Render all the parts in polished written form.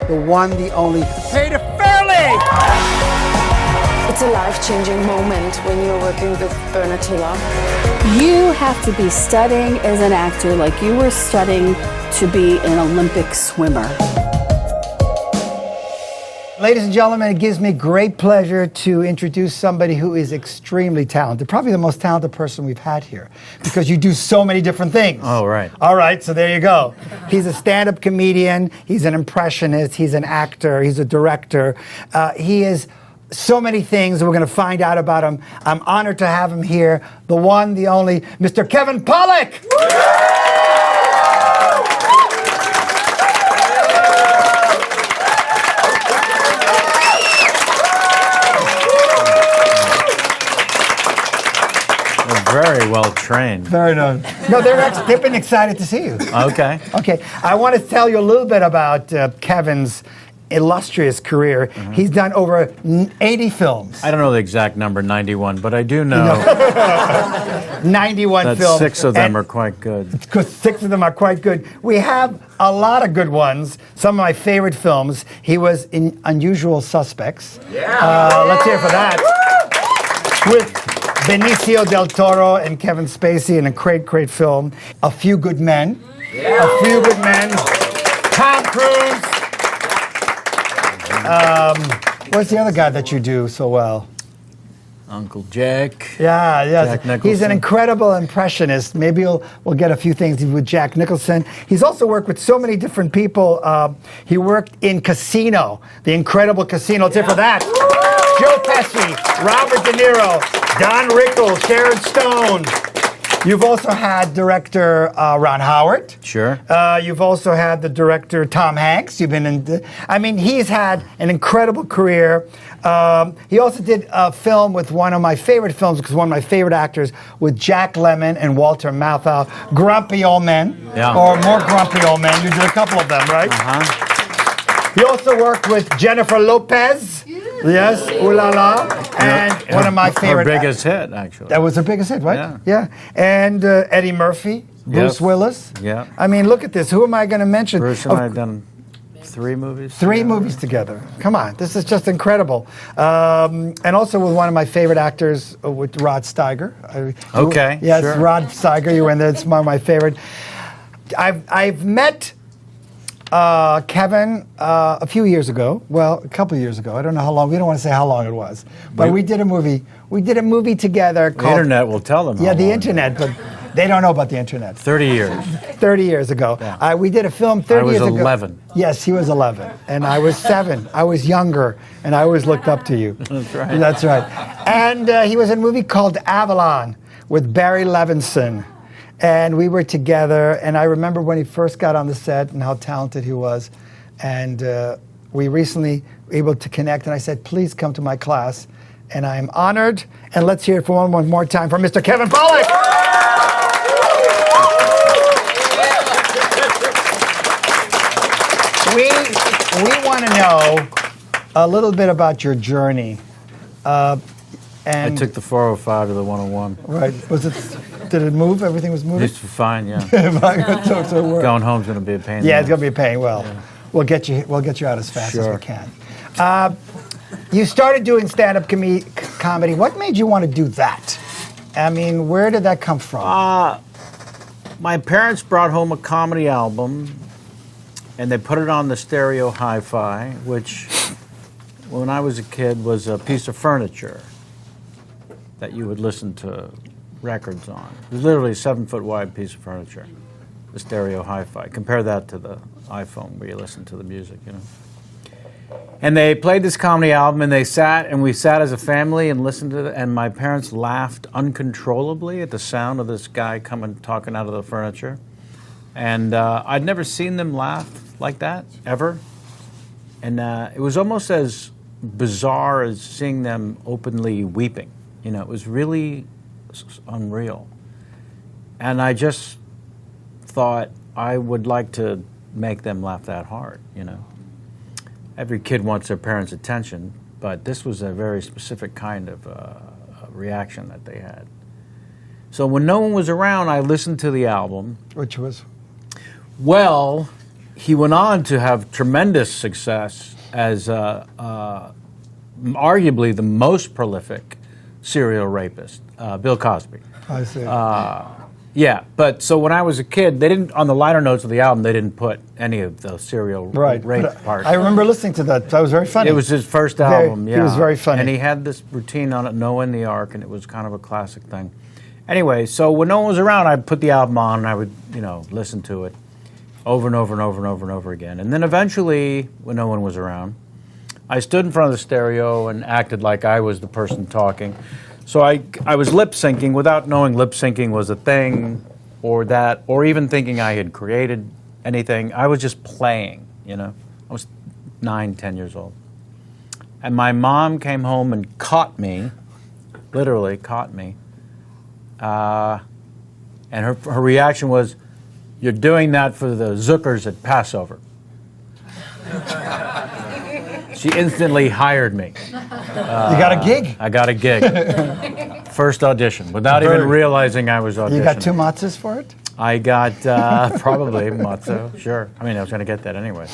the one, the only, paid fairly! It's a life-changing moment when you're working with Bernatilla. You have to be studying as an actor like you were studying to be an Olympic swimmer. Ladies and gentlemen, it gives me great pleasure to introduce somebody who is extremely talented, probably the most talented person we've had here, because you do so many different things. Oh, right. All right, so there you go. He's a stand-up comedian, he's an impressionist, he's an actor, he's a director. He is so many things, and we're going to find out about him. I'm honored to have him here, the one, the only, Mr. Kevin Pollak! Very well trained. Very nice. No, they've been excited to see you. Okay. Okay, I want to tell you a little bit about Kevin's illustrious career. He's done over 80 films. I don't know the exact number, 91, but I do know 91 that films. 6 of them are quite good. Because 6 of them are quite good. We have a lot of good ones. Some of my favorite films. He was in Unusual Suspects. Let's hear for that. With Benicio del Toro and Kevin Spacey in a great, great film. A Few Good Men. A Few Good Men. Tom Cruise. What's the other guy that you do so well? Uncle Jack. Yeah, yes. Jack Nicholson. He's an incredible impressionist. Maybe we'll get a few things with Jack Nicholson. He's also worked with so many different people. He worked in Casino, the incredible Casino. Let's hear for that. Joe Pesci, Robert De Niro, Don Rickles, Sharon Stone. You've also had director Ron Howard. Sure. You've also had the director Tom Hanks. You've been in. He's had an incredible career. He also did a film with one of my favorite films, because one of my favorite actors, with Jack Lemmon and Walter Matthau, Grumpy Old Men, or More Grumpy Old Men. You did a couple of them, right? He also worked with Jennifer Lopez. Yes, Ooh La La, and one of my favorite. Her biggest hit, actually. That was her biggest hit, right? Yeah. And Eddie Murphy, Bruce Willis. Yeah. I mean, look at this. Who am I going to mention? Bruce and I have done 3 movies. 3 movies together. Come on, this is just incredible. And also with one of my favorite actors, with Rod Steiger. Okay. Yes, sure. Rod Steiger. You were in there. It's one of my favorite. I've met Kevin a few years ago. Well, a couple of years ago. I don't know how long. We don't want to say how long it was. But we did a movie. We did a movie together called... The internet will tell them. Yeah, the internet, but they don't know about the internet. 30 years. 30 years ago. Yeah. We did a film 30 years ago. I was 11. Yes, he was 11. And I was 7. I was younger. And I always looked up to you. That's right. That's right. And he was in a movie called Avalon with Barry Levinson. And we were together, and I remember when he first got on the set and how talented he was. And we recently were able to connect, and I said, please come to my class. And I am honored. And let's hear it for one more time from Mr. Kevin Pollak. We want to know a little bit about your journey. I took the 405 to the 101. Right. Did it move? Everything was moving? It's fine, yeah. Going home's going to be a pain. Yeah, it's going to be a pain. Well, we'll get you out as fast as we can. You started doing stand-up comedy. What made you want to do that? I mean, where did that come from? My parents brought home a comedy album, and they put it on the stereo hi-fi, which, when I was a kid, was a piece of furniture that you would listen to records on. It was literally a 7-foot wide piece of furniture, the stereo hi-fi. Compare that to the iPhone where you listen to the music, you know. And they played this comedy album, and we sat as a family and listened to it, and my parents laughed uncontrollably at the sound of this guy talking out of the furniture. And I'd never seen them laugh like that, ever. And it was almost as bizarre as seeing them openly weeping. You know, it was really unreal. And I just thought I would like to make them laugh that hard, you know. Every kid wants their parents' attention, but this was a very specific kind of reaction that they had. So when no one was around, I listened to the album. Which was? Well, he went on to have tremendous success as arguably the most prolific serial rapist, Bill Cosby. I see. Yeah, but so when I was a kid, they didn't, on the liner notes of the album, they didn't put any of the serial rape But parts. I remember listening to that. That was very funny. It was his first album, yeah. He was very funny. And he had this routine on it, Noah in the Ark, and it was kind of a classic thing. Anyway, so when no one was around, I'd put the album on and I would, listen to it over and over and over and over and over again. And then eventually, when no one was around, I stood in front of the stereo and acted like I was the person talking. So I was lip syncing without knowing lip syncing was a thing or even thinking I had created anything. I was just playing, I was 9, 10 years old. And my mom came home and caught me, literally caught me. And her reaction was, "You're doing that for the Zookers at Passover." She instantly hired me. You got a gig. I got a gig. First audition, without even realizing I was auditioning. You got 2 matzahs for it? I got probably matzah, sure. I mean, I was going to get that anyway.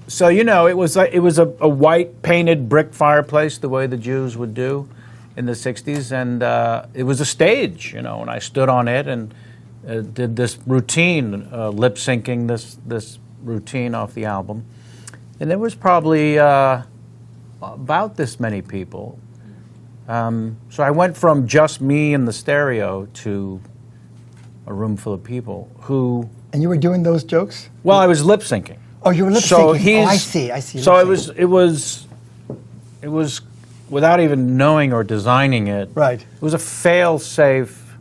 So it was a white painted brick fireplace, the way the Jews would do in the '60s, and it was a stage, and I stood on it and did this routine, lip syncing this routine off the album. And there was probably about this many people. So I went from just me and the stereo to a room full of people who... And you were doing those jokes? Well, I was lip syncing. Oh, you were lip syncing. I see. So it was without even knowing or designing it. Right. It was a fail-safe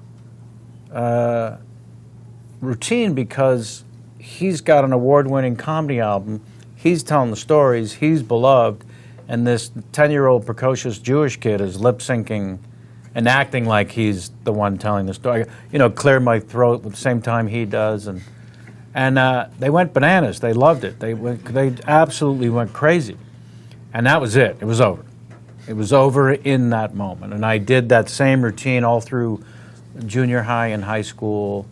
routine because he's got an award-winning comedy album. He's telling the stories. He's beloved. And this 10-year-old precocious Jewish kid is lip-syncing and acting like he's the one telling the story. Clear my throat at the same time he does. And they went bananas. They loved it. They absolutely went crazy. And that was it. It was over. It was over in that moment. And I did that same routine all through junior high and high school.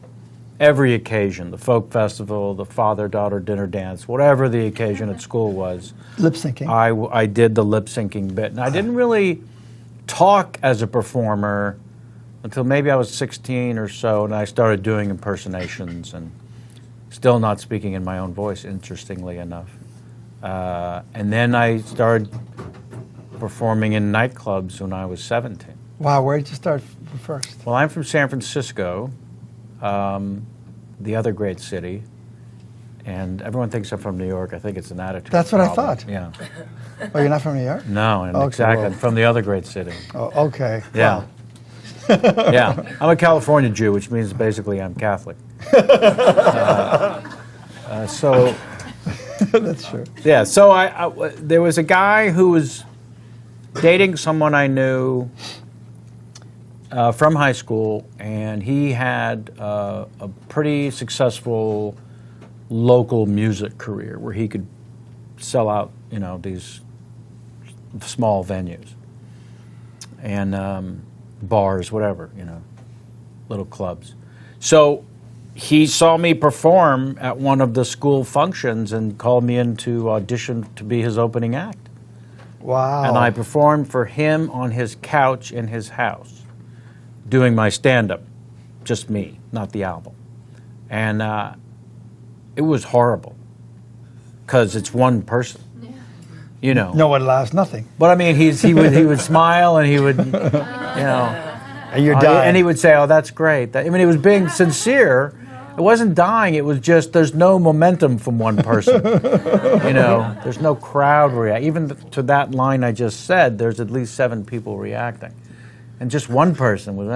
Every occasion, the folk festival, the father-daughter dinner dance, whatever the occasion at school was. Lip syncing. I did the lip syncing bit. And I didn't really talk as a performer until maybe I was 16 or so, and I started doing impersonations and still not speaking in my own voice, interestingly enough. And then I started performing in nightclubs when I was 17. Wow, where did you start first? Well, I'm from San Francisco. The other great city, and everyone thinks I'm from New York. I think it's an attitude. That's what I problem. thought. Yeah. Oh, you're not from New York? No, Okay, exactly. well. I'm from the other great city. Oh, okay. Yeah. Wow. Yeah. I'm a California Jew, which means basically I'm Catholic. So. That's true. Yeah. So I there was a guy who was dating someone I knew from high school, and he had a pretty successful local music career where he could sell out, these small venues and bars, whatever, little clubs. So he saw me perform at one of the school functions and called me in to audition to be his opening act. Wow. And I performed for him on his couch in his house, doing my stand-up, just me, not the album. And it was horrible, because it's one person, No one laughs, nothing. But I mean, he would smile, and he would, And you're dying. and he would say, "Oh, that's great." It was being sincere. It wasn't dying. It was just there's no momentum from one person. There's no crowd react. Even to that line I just said, there's at least 7 people reacting. And just one person was,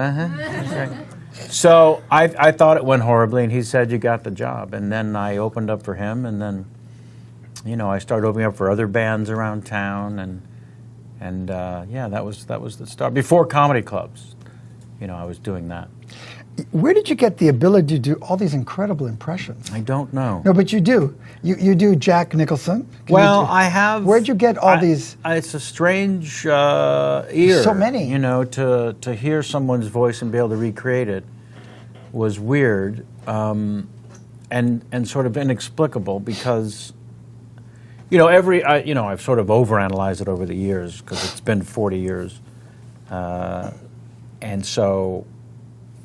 So I thought it went horribly, and he said, "You got the job." And then I opened up for him, and then, I started opening up for other bands around town, and that was the start. Before comedy clubs, I was doing that. Where did you get the ability to do all these incredible impressions? I don't know. No, but you do. You do Jack Nicholson. Well, I have. Where'd you get all these? It's a strange ear. So many. To hear someone's voice and be able to recreate it was weird. and sort of inexplicable because, I've sort of overanalyzed it over the years because it's been 40 years. And so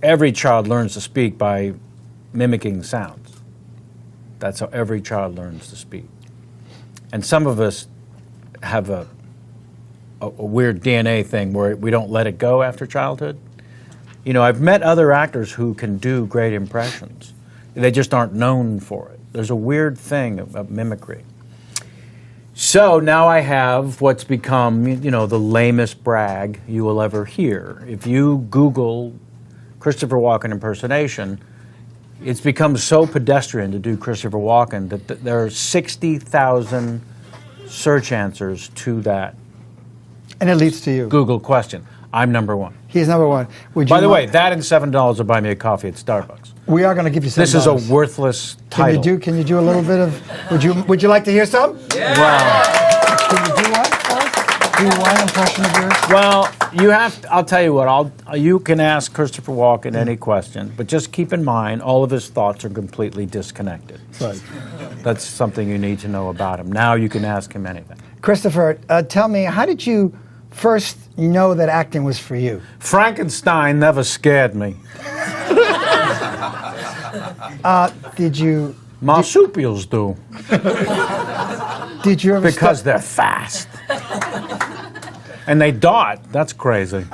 every child learns to speak by mimicking sounds. That's how every child learns to speak. And some of us have a weird DNA thing where we don't let it go after childhood. I've met other actors who can do great impressions. They just aren't known for it. There's a weird thing of mimicry. So now I have what's become, the lamest brag you will ever hear. If you Google Christopher Walken impersonation, it's become so pedestrian to do Christopher Walken that there are 60,000 search answers to that. And it leads to you. Google question. I'm number one. He's number one. By the way, that and $7 will buy me a coffee at Starbucks. We are going to give you $7. This is a worthless title. Can you do a little bit of? Would you like to hear some? Yeah. Wow. Can you do one first? Do one impression of yours. Well, I'll tell you what. You can ask Christopher Walken any question, but just keep in mind all of his thoughts are completely disconnected. Right. That's something you need to know about him. Now you can ask him anything. Christopher, tell me, how did you first know that acting was for you? Frankenstein never scared me. Did you? Marsupials do. Did you ever? Because they're fast. And they dot. That's crazy.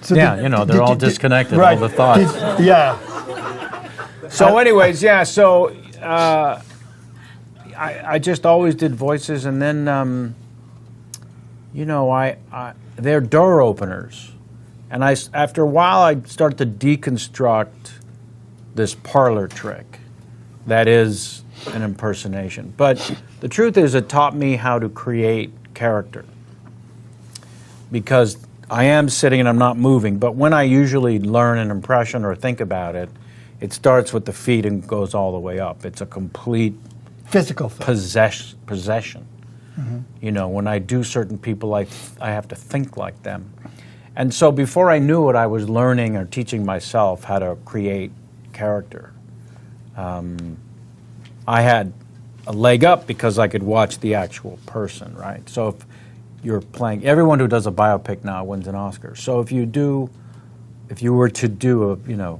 So they're all disconnected, right. all the thoughts. Yeah. So anyways, yeah, so I just always did voices, and then, they're door openers. And after a while, I started to deconstruct this parlor trick that is an impersonation. But the truth is, it taught me how to create character. Because I am sitting and I'm not moving, but when I usually learn an impression or think about it, it starts with the feet and goes all the way up. It's a complete physical thing. Possession. Mm-hmm. When I do certain people, I have to think like them. And so before I knew it, I was learning or teaching myself how to create character. I had a leg up because I could watch the actual person, right? So if you're playing, everyone who does a biopic now wins an Oscar. So if you were to do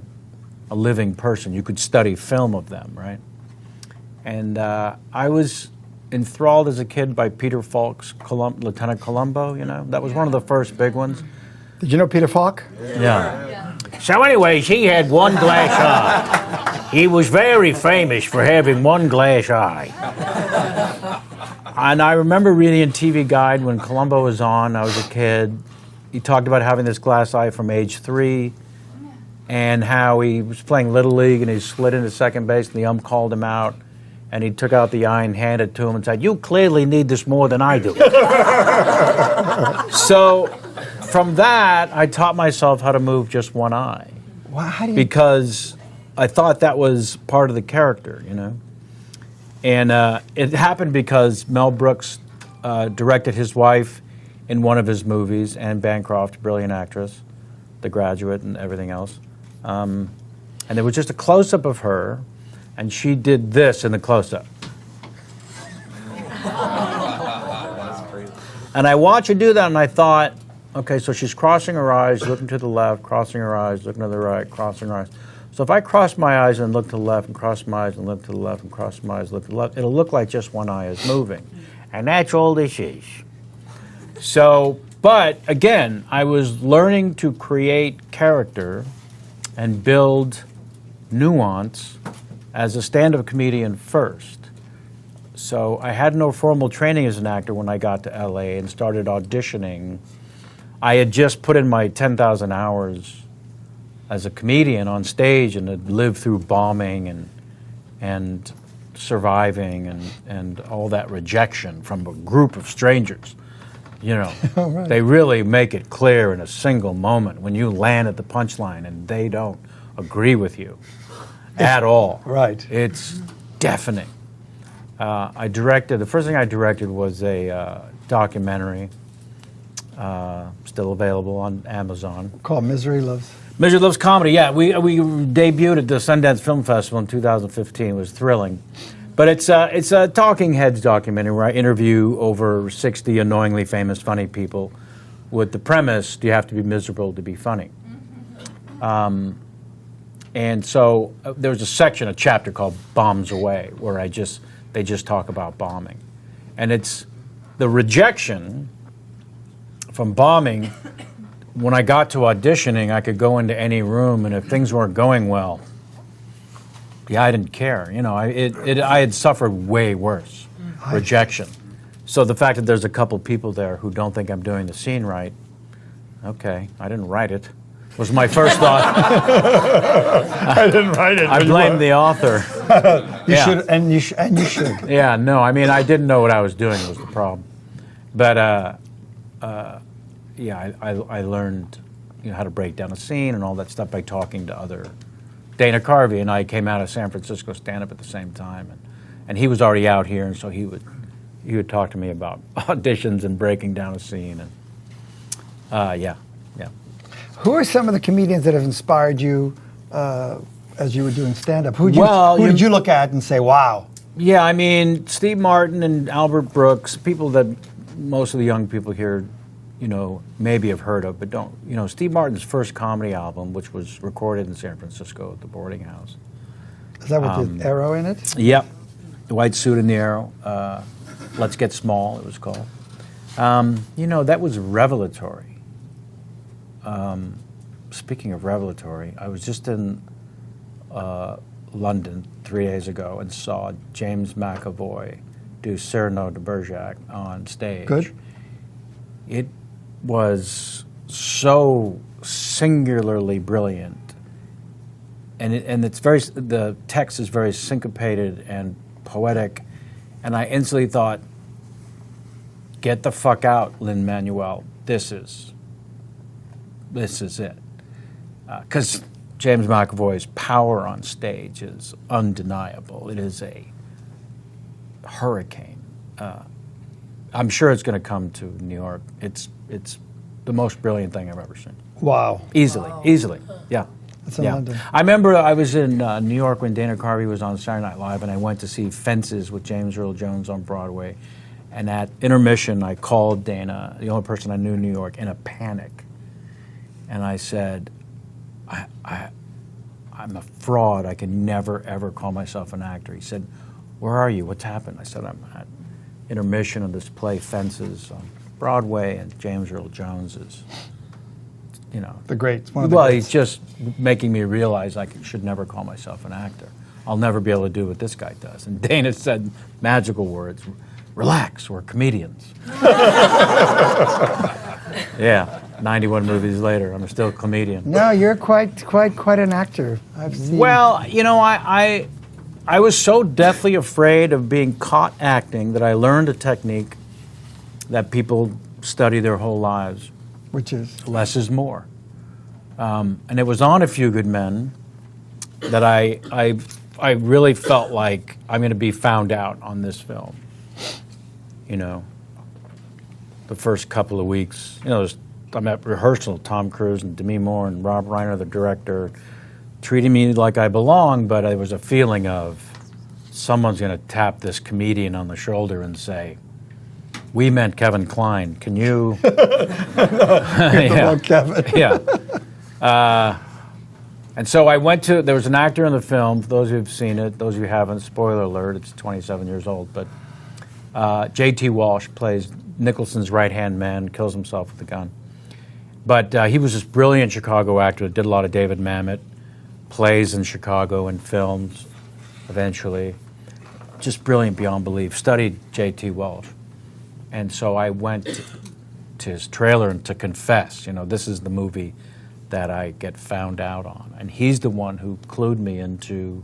a living person, you could study film of them, right? And I was enthralled as a kid by Peter Falk's Lieutenant Columbo, That was one of the first big ones. Did you know Peter Falk? Yeah. So anyways, he had one glass eye. He was very famous for having one glass eye. And I remember reading in TV Guide when Columbo was on, I was a kid, he talked about having this glass eye from age 3 and how he was playing Little League and he slid into second base and the ump called him out and he took out the eye and handed it to him and said, "You clearly need this more than I do." So from that, I taught myself how to move just one eye. Wow, how do you? Because I thought that was part of the character, And it happened because Mel Brooks directed his wife in one of his movies, Anne Bancroft, brilliant actress, The Graduate and everything else. And there was just a close-up of her, and she did this in the close-up. And I watched her do that, and I thought, okay, so she's crossing her eyes, looking to the left, crossing her eyes, looking to the right, crossing her eyes. So if I cross my eyes and look to the left, and cross my eyes and look to the left, and cross my eyes and look to the left, it'll look like just one eye is moving. And that's all this is. So, but again, I was learning to create character and build nuance as a stand-up comedian first. So I had no formal training as an actor when I got to LA and started auditioning. I had just put in my 10,000 hours as a comedian on stage and had lived through bombing and surviving and all that rejection from a group of strangers. Right. They really make it clear in a single moment when you land at the punchline and they don't agree with you at all. Right. It's deafening. The first thing I directed was a documentary, still available on Amazon. Called Misery Loves. Maisel Loves Comedy. Yeah, we debuted at the Sundance Film Festival in 2015. It was thrilling. But it's a talking heads documentary where I interview over 60 annoyingly famous funny people with the premise, do you have to be miserable to be funny? And so there's a chapter called Bombs Away, where they just talk about bombing. And it's the rejection from bombing. When I got to auditioning, I could go into any room, and if things weren't going well, yeah, I didn't care. You know, I had suffered way worse rejection. So the fact that there's a couple people there who don't think I'm doing the scene right, okay, I didn't write it, was my first thought. I didn't write it. I blame the author. You should, and you should. Yeah, no, I mean, I didn't know what I was doing was the problem. But, yeah, I learned, how to break down a scene and all that stuff by talking to other. Dana Carvey and I came out of San Francisco stand-up at the same time, and he was already out here, and so he would talk to me about auditions and breaking down a scene, and yeah. Who are some of the comedians that have inspired you as you were doing stand-up? Who did you look at and say, wow? Yeah, I mean, Steve Martin and Albert Brooks, people that most of the young people here, maybe have heard of, but don't. Steve Martin's first comedy album, which was recorded in San Francisco at the boarding house. Is that with the arrow in it? Yep. The white suit and the arrow. Let's Get Small, it was called. That was revelatory. Speaking of revelatory, I was just in London 3 days ago and saw James McAvoy do Cyrano de Bergerac on stage. Good. It was so singularly brilliant, and the text is very syncopated and poetic, and I instantly thought, get the fuck out, Lin-Manuel. This is it. Because James McAvoy's power on stage is undeniable. It is a hurricane. I'm sure it's going to come to New York. It's the most brilliant thing I've ever seen. Wow. Easily. Yeah. That's in London. I remember I was in New York when Dana Carvey was on Saturday Night Live, and I went to see Fences with James Earl Jones on Broadway. And at intermission, I called Dana, the only person I knew in New York, in a panic. And I said, I'm a fraud. I can never, ever call myself an actor. He said, where are you? What's happened? I said, I'm at intermission of this play, Fences, on Broadway, and James Earl Jones is, the greats. One of the greats. He's just making me realize I should never call myself an actor. I'll never be able to do what this guy does. And Dana said magical words, relax, we're comedians. Yeah, 91 movies later, I'm still a comedian. No, you're quite an actor. I've seen. Well, I was so deathly afraid of being caught acting that I learned a technique that people study their whole lives. Which is? Less is more. And it was on A Few Good Men that I really felt like I'm going to be found out on this film. The first couple of weeks, I'm at rehearsal, Tom Cruise and Demi Moore and Rob Reiner, the director, treating me like I belong, but there was a feeling of someone's going to tap this comedian on the shoulder and say, we meant Kevin Kline. Can you? Kevin. Yeah. And so I went to, there was an actor in the film, for those who've seen it, those who haven't, spoiler alert, it's 27 years old, but J.T. Walsh plays Nicholson's right-hand man, kills himself with a gun. But he was this brilliant Chicago actor that did a lot of David Mamet plays in Chicago and films eventually. Just brilliant beyond belief. Studied J.T. Walsh. And so I went to his trailer and to confess, this is the movie that I get found out on. And he's the one who clued me into,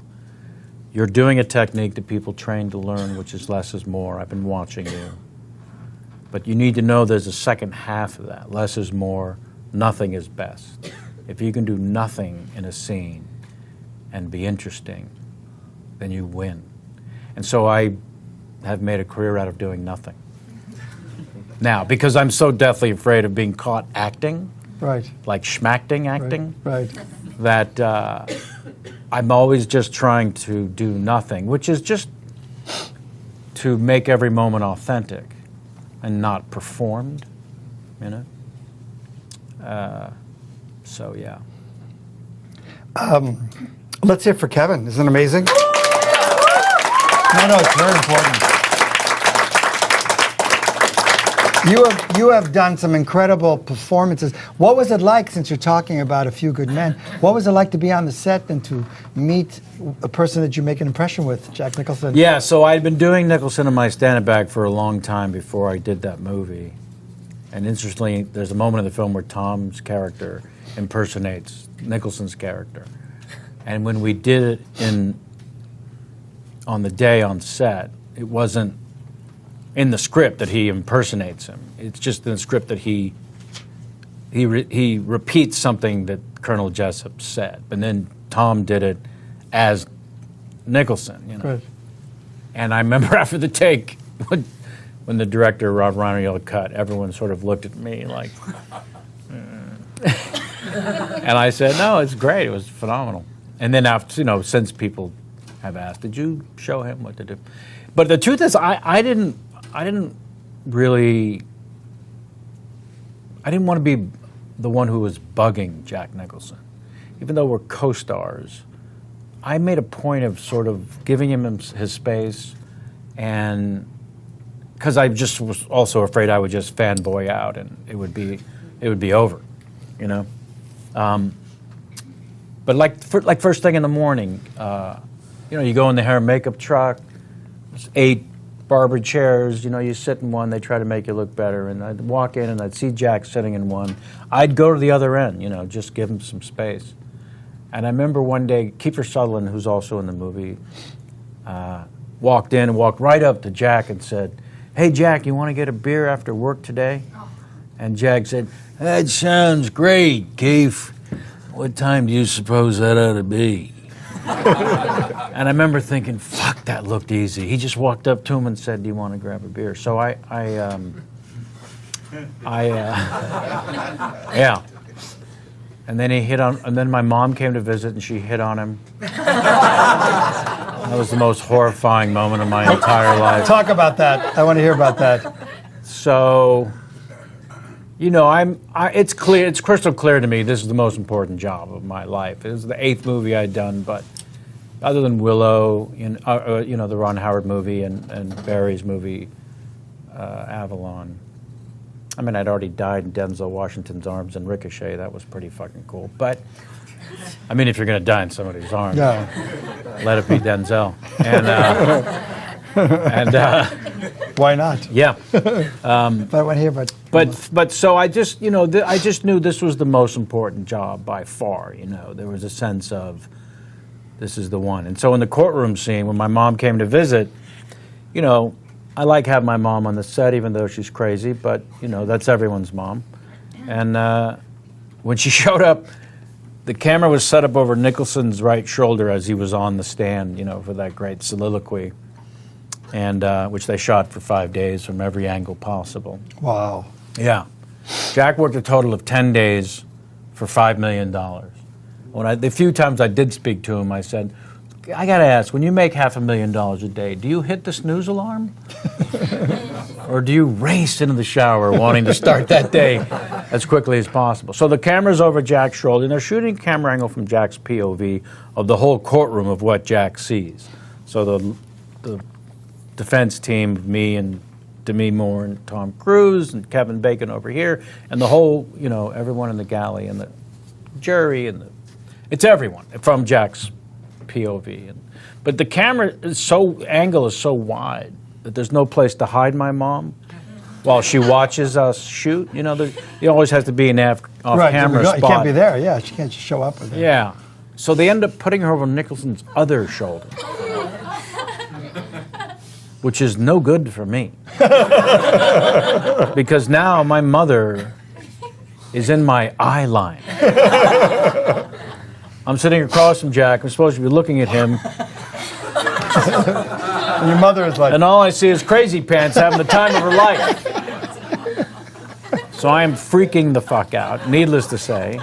you're doing a technique that people train to learn, which is less is more. I've been watching you. But you need to know there's a second half of that. Less is more, nothing is best. If you can do nothing in a scene and be interesting, then you win. And so I have made a career out of doing nothing. Now, because I'm so deathly afraid of being caught acting, Right. like schmacting acting, Right. that I'm always just trying to do nothing, which is just to make every moment authentic and not performed, you know? So, yeah. Let's hear it for Kevin. Isn't it amazing? No, it's very important. You have done some incredible performances. What was it like, since you're talking about A Few Good Men, what was it like to be on the set and to meet a person that you make an impression with, Jack Nicholson? Yeah, so I'd been doing Nicholson in my stand-up bag for a long time before I did that movie. And interestingly, there's a moment in the film where Tom's character impersonates Nicholson's character. And when we did it on the day on set, it wasn't in the script that he impersonates him. It's just in the script that he repeats something that Colonel Jessup said. But then Tom did it as Nicholson, you know. Right. And I remember after the take, when the director, Rob Reiner, yelled cut, everyone sort of looked at me like, and I said, no, it's great. It was phenomenal. And then after, you know, since people have asked, did you show him what to do? But the truth is, I didn't want to be the one who was bugging Jack Nicholson. Even though we're co-stars, I made a point of sort of giving him his space, and because I just was also afraid I would just fanboy out and it would be over, you know. But like first thing in the morning, you know, you go in the hair and makeup truck. There's 8 barber chairs. You know, you sit in one. They try to make you look better. And I'd walk in and I'd see Jack sitting in one. I'd go to the other end. You know, just give him some space. And I remember one day, Kiefer Sutherland, who's also in the movie, walked in and walked right up to Jack and said, "Hey, Jack, you want to get a beer after work today?" And Jack said, "That sounds great, Keith. What time do you suppose that ought to be?" And I remember thinking, fuck, that looked easy. He just walked up to him and said, "Do you want to grab a beer?" So yeah. And then and then my mom came to visit and she hit on him. That was the most horrifying moment of my entire life. Talk about that. I want to hear about that. So, you know, it's crystal clear to me this is the most important job of my life. It was the 8th movie I'd done, but other than Willow, you know, the Ron Howard movie and Barry's movie, Avalon. I mean, I'd already died in Denzel Washington's arms in Ricochet. That was pretty fucking cool. But, I mean, if you're going to die in somebody's arms, let it be Denzel. And why not? Yeah. But I want to hear about. But so I just, you know, I just knew this was the most important job by far. You know, there was a sense of this is the one. And so in the courtroom scene, when my mom came to visit, you know, I like having my mom on the set, even though she's crazy. But you know, that's everyone's mom. And when she showed up, the camera was set up over Nicholson's right shoulder as he was on the stand, you know, for that great soliloquy, and which they shot for 5 days from every angle possible. Wow. Yeah. Jack worked a total of 10 days for $5 million. The few times I did speak to him, I said, I got to ask, when you make $500,000 a day, do you hit the snooze alarm? Or do you race into the shower wanting to start that day as quickly as possible? So the camera's over Jack's shoulder, and they're shooting camera angle from Jack's POV of the whole courtroom of what Jack sees. So the defense team, me and Demi Moore and Tom Cruise and Kevin Bacon over here, and the whole, you know, everyone in the galley and the jury and it's everyone from Jack's POV. But the camera angle is so wide that there's no place to hide my mom while she watches us shoot. You know, there always has to be an off-camera spot. You can't be there. Yeah, she can't just show up with it. Yeah. So they end up putting her over Nicholson's other shoulder, which is no good for me. Because now my mother is in my eye line. I'm sitting across from Jack. I'm supposed to be looking at him. And your mother is like... And all I see is Crazy Pants having the time of her life. So I am freaking the fuck out, needless to say.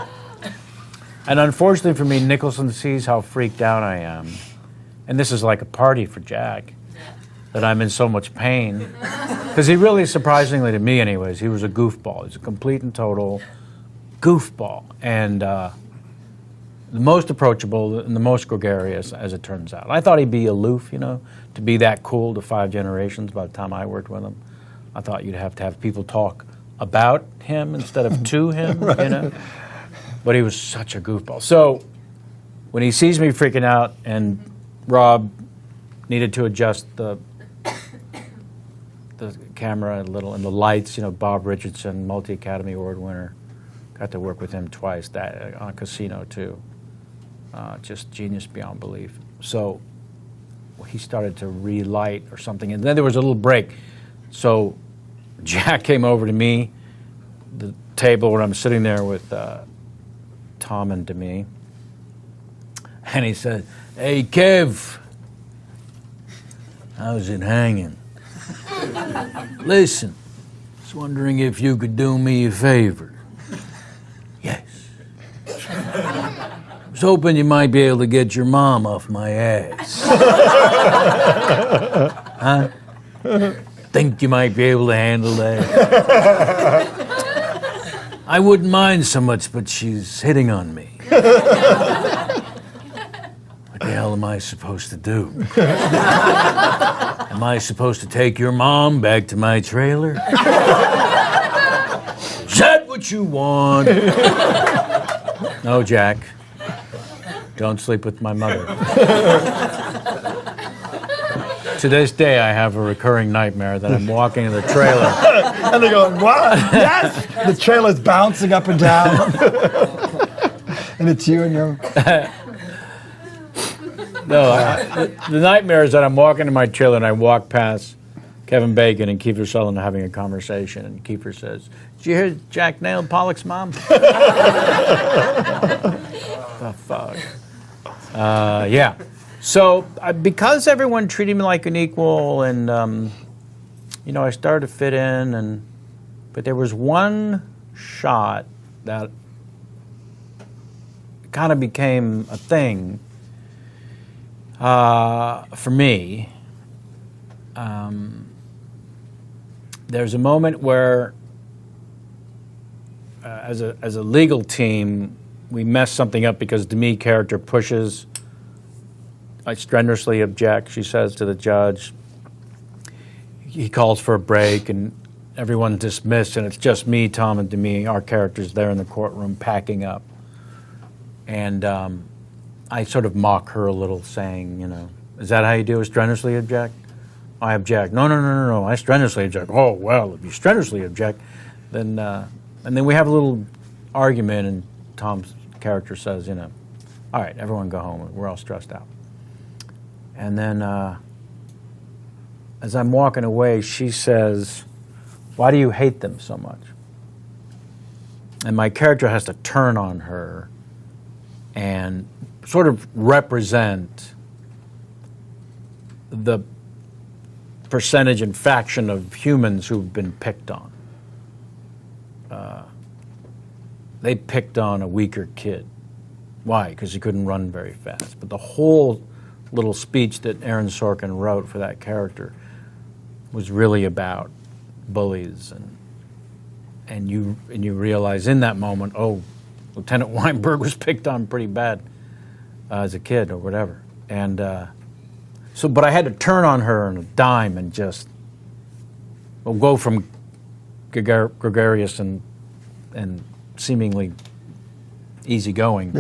And unfortunately for me, Nicholson sees how freaked out I am. And this is like a party for Jack, that I'm in so much pain. Because he really, surprisingly to me anyways, he was a goofball. He's a complete and total goofball. And the most approachable and the most gregarious, as it turns out. I thought he'd be aloof, you know, to be that cool to 5 generations by the time I worked with him. I thought you'd have to have people talk about him instead of to him, right. You know. But he was such a goofball. So when he sees me freaking out and Rob needed to adjust the camera a little and the lights, you know, Bob Richardson, multi-Academy Award winner, got to work with him twice that on Casino too. Just genius beyond belief. So he started to relight or something, and then there was a little break. So Jack came over to me, the table where I'm sitting there with Tom and Demi, and he said, "Hey, Kev, how's it hanging? Listen, I was wondering if you could do me a favor." "Yes." "I was hoping you might be able to get your mom off my ass." "Huh? Think you might be able to handle that?" "I wouldn't mind so much, but she's hitting on me." "What the hell am I supposed to do? Am I supposed to take your mom back to my trailer? Is that what you want?" "No, Jack. Don't sleep with my mother." To this day, I have a recurring nightmare that I'm walking in the trailer. And they're going, "What? Yes!" The trailer's bouncing up and down. And it's you and your... No, the nightmare is that I'm walking in my trailer and I walk past Kevin Bacon and Kiefer Sutherland having a conversation, and Kiefer says, "Did you hear Jack nailed Pollak's mom?" The fuck? Yeah. So because everyone treated me like an equal, and you know, I started to fit in, but there was one shot that kind of became a thing for me. There's a moment where, as a legal team, we mess something up because Demi character pushes. I strenuously object, she says to the judge. He calls for a break, and everyone's dismissed, and it's just me, Tom, and Demi, our characters there in the courtroom packing up. And I sort of mock her a little, saying, you know, "Is that how you do it, strenuously object?" "I object." No, I strenuously object." "Oh, well, if you strenuously object, then..." And then we have a little argument, and Tom's character says, you know, "All right, everyone go home. We're all stressed out." And then as I'm walking away, she says, "Why do you hate them so much?" And my character has to turn on her and sort of represent the percentage and faction of humans who've been picked on. They picked on a weaker kid. Why? Because he couldn't run very fast. But the whole little speech that Aaron Sorkin wrote for that character was really about bullies, and you realize in that moment, oh, Lieutenant Weinberg was picked on pretty bad as a kid or whatever. And but I had to turn on her on a dime and just go from gregarious and seemingly easygoing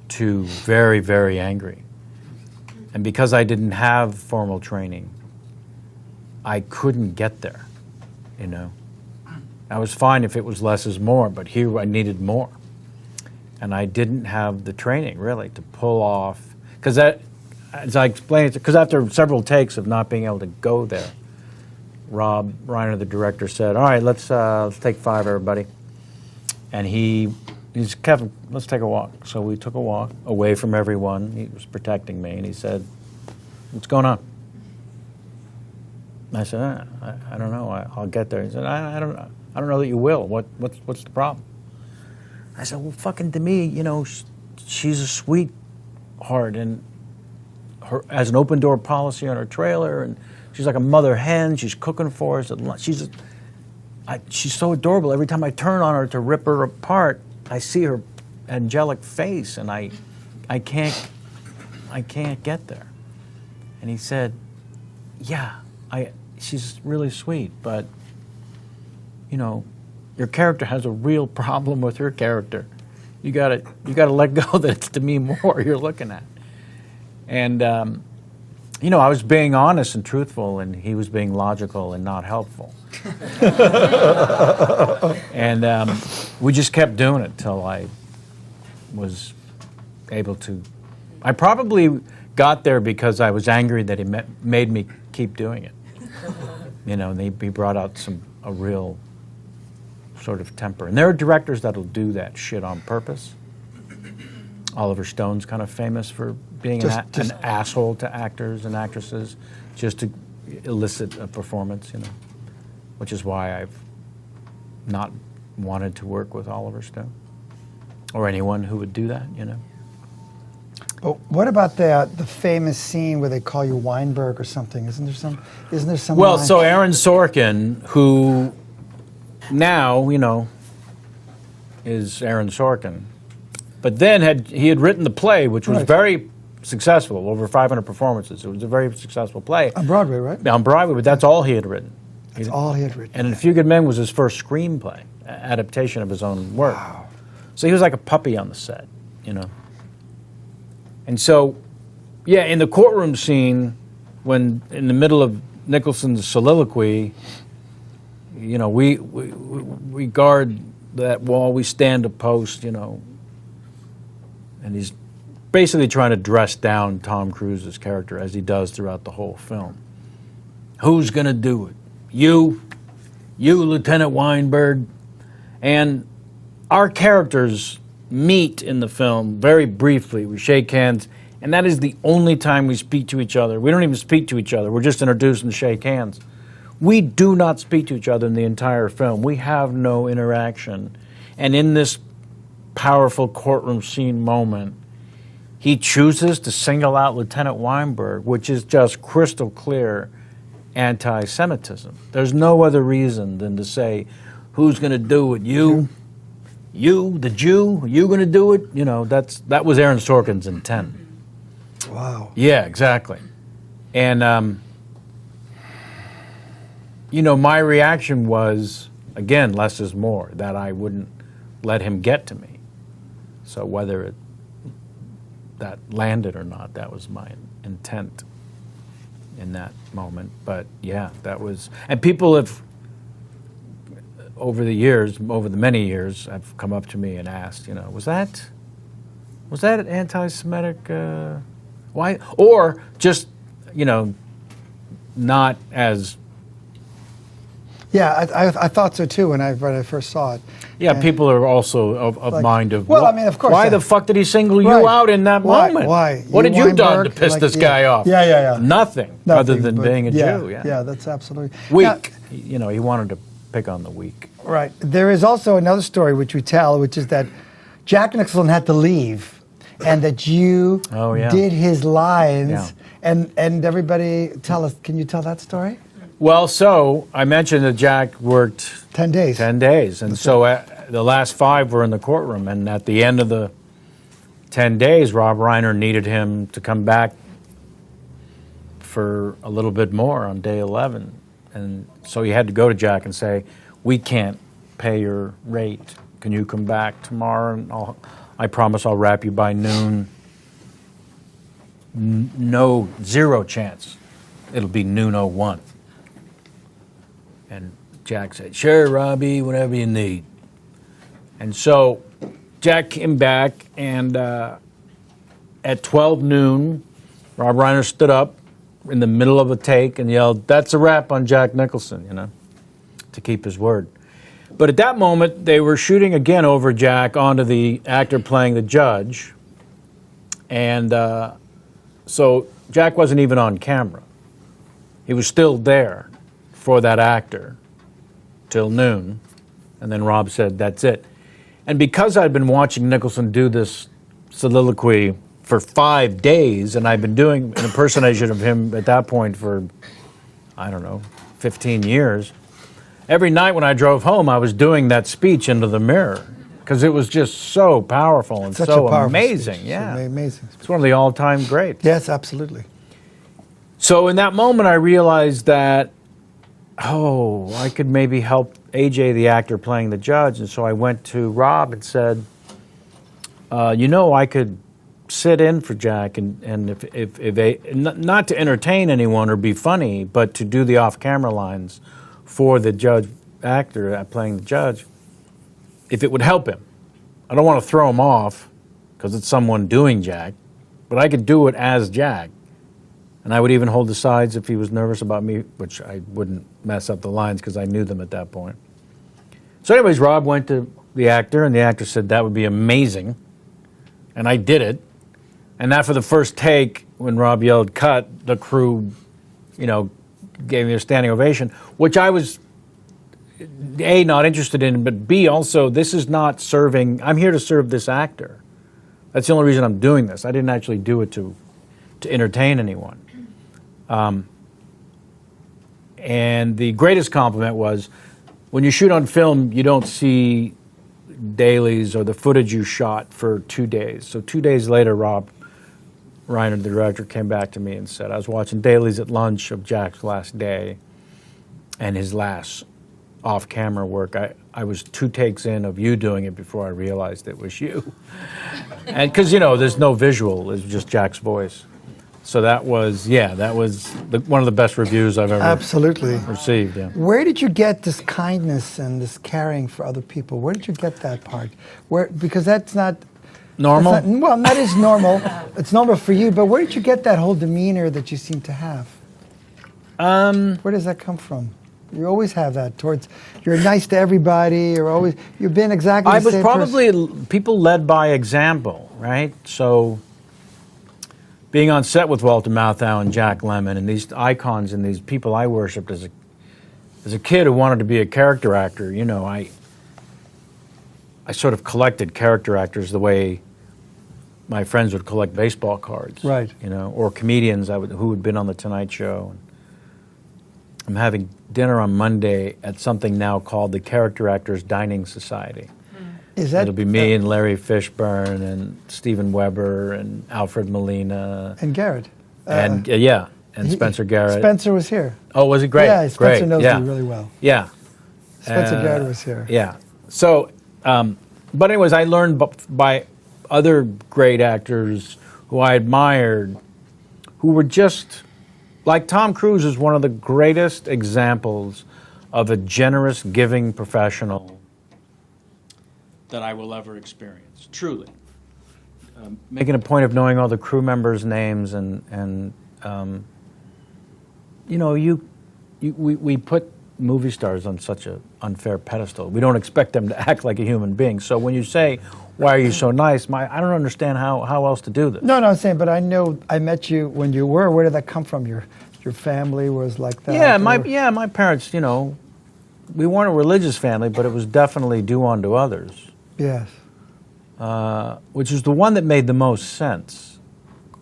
to very, very angry. And because I didn't have formal training, I couldn't get there, you know. I was fine if it was less is more, but here I needed more. And I didn't have the training, really, to pull off, because that, as I explained, because after several takes of not being able to go there, Rob Reiner, the director, said, "All right, let's take 5, everybody." And he's, "Kevin, let's take a walk." So we took a walk away from everyone. He was protecting me, and he said, "What's going on?" I said, I don't know. I'll get there." He said, I I don't know that you will. What's the problem? I said, well, fucking to me, you know, she's a sweetheart, and her has an open door policy on her trailer, and she's like a mother hen. She's cooking for us. She's so adorable. Every time I turn on her to rip her apart, I see her angelic face, and I can't get there. And he said, yeah, she's really sweet, but you know, your character has a real problem with her character. You gotta let go that it's Demi Moore you're looking at. And you know, I was being honest and truthful, and he was being logical and not helpful. And we just kept doing it till I was able to. I probably got there because I was angry that he made me keep doing it. You know, and he brought out a real sort of temper. And there are directors that'll do that shit on purpose. Oliver Stone's kind of famous for being an asshole to actors and actresses just to elicit a performance, you know, which is why I've not wanted to work with Oliver Stone or anyone who would do that, you know. But what about the famous scene where they call you Weinberg or something? Isn't there some? Well, line? so Aaron Sorkin, who now, you know, is Aaron Sorkin, but then he had written the play, which was very successful, over 500 performances. It was a very successful play. On Broadway, right? On Broadway, but that's all he had written. That's all he had written. And A Few Good Men was his first screenplay, adaptation of his own work. Wow. So he was like a puppy on the set, you know. And so, yeah, in the courtroom scene, when in the middle of Nicholson's soliloquy, you know, we guard that wall, we stand a post, you know, and he's basically trying to dress down Tom Cruise's character as he does throughout the whole film. Who's going to do it? You, Lieutenant Weinberg. And our characters meet in the film very briefly. We shake hands, and that is the only time we speak to each other. We don't even speak to each other. We're just introduced and shake hands. We do not speak to each other in the entire film. We have no interaction. And in this powerful courtroom scene moment, he chooses to single out Lieutenant Weinberg, which is just crystal clear anti-Semitism. There's no other reason than to say, who's going to do it? You, the Jew, you going to do it? You know, that was Aaron Sorkin's intent. Wow. Yeah, exactly. And, you know, my reaction was, again, less is more, that I wouldn't let him get to me. So whether that landed or not, that was my intent in that moment. But yeah, that was, and people have, over the many years, have come up to me and asked, you know, was that anti-Semitic? Why? Or just, you know, not as. Yeah, I thought so too when I first saw it. Yeah, and people are also of like, mind of. Well, I mean, of course. Why the fuck did he single you Right. out in that moment? Why? What You had you done to Weinberg, piss like, this yeah. guy off? Yeah. Nothing other than but being a Jew. Yeah. Yeah, that's absolutely Weak. You know, he wanted to pick on the weak. Right. There is also another story which we tell, which is that Jack Nicholson had to leave, and that you did his lines, Yeah. and everybody tell us. Can you tell that story? Well, so I mentioned that Jack worked 10 days. 10 days, and so the last 5 were in the courtroom, and at the end of the 10 days, Rob Reiner needed him to come back for a little bit more on day 11, and so he had to go to Jack and say, we can't pay your rate. Can you come back tomorrow? And I promise I'll wrap you by noon. No, 0 chance. It'll be noon 01. And Jack said, sure, Robbie, whatever you need. And so Jack came back, and at 12 noon, Rob Reiner stood up in the middle of a take and yelled, that's a wrap on Jack Nicholson, you know, to keep his word. But at that moment, they were shooting again over Jack onto the actor playing the judge. And so Jack wasn't even on camera. He was still there for that actor till noon. And then Rob said, that's it. And because I'd been watching Nicholson do this soliloquy for 5 days, and I'd been doing an impersonation of him at that point for, I don't know, 15 years, every night when I drove home, I was doing that speech into the mirror because it was just so powerful and Such so a powerful amazing. speech. Yeah, Amazing. it's one of the all-time greats. Yes, absolutely. So in that moment, I realized that, I could maybe help AJ, the actor playing the judge. And so I went to Rob and said, I could sit in for Jack, and if not to entertain anyone or be funny, but to do the off-camera lines for the judge actor playing the judge, if it would help him. I don't want to throw him off because it's someone doing Jack, but I could do it as Jack. And I would even hold the sides if he was nervous about me, which I wouldn't mess up the lines because I knew them at that point. So anyways, Rob went to the actor, and the actor said that would be amazing. And I did it. And after the first take, when Rob yelled cut, the crew, gave me a standing ovation, which I was, A, not interested in, but B, also, this is not serving, I'm here to serve this actor. That's the only reason I'm doing this. I didn't actually do it to entertain anyone. And the greatest compliment was, when you shoot on film, you don't see dailies or the footage you shot for 2 days. So 2 days later, Rob Reiner, the director, came back to me and said, I was watching dailies at lunch of Jack's last day and his last off-camera work. I was 2 takes in of you doing it before I realized it was you. And because, there's no visual, it's just Jack's voice. So that was one of the best reviews I've ever Absolutely. received. Yeah. Where did you get this kindness and this caring for other people? Where did you get that part? Because that's not Normal? That is normal. It's normal for you, but where did you get that whole demeanor that you seem to have? Where does that come from? You always have that you're nice to everybody, you've been exactly the same I was probably people led by example, right? So being on set with Walter Matthau and Jack Lemmon and these icons and these people I worshipped as a kid who wanted to be a character actor, I sort of collected character actors the way my friends would collect baseball cards, right? Or comedians who had been on the Tonight Show. I'm having dinner on Monday at something now called the Character Actors Dining Society. It'll be me and Larry Fishburne and Steven Weber and Alfred Molina and Garrett and Spencer Garrett. Spencer was here. Oh, was he great? Yeah, Spencer great. knows you really well. Yeah, Spencer Garrett was here. Yeah. So, but anyways, I learned by other great actors who I admired, who were just like Tom Cruise is one of the greatest examples of a generous, giving professional that I will ever experience, truly. Making a point of knowing all the crew members' names and we put movie stars on such an unfair pedestal. We don't expect them to act like a human being. So when you say, why are you so nice? I don't understand how else to do this. No, I'm saying, but I know I met you when you were. Where did that come from? Your family was like that? Yeah, my parents, we weren't a religious family, but it was definitely do unto others. Yes. Which is the one that made the most sense,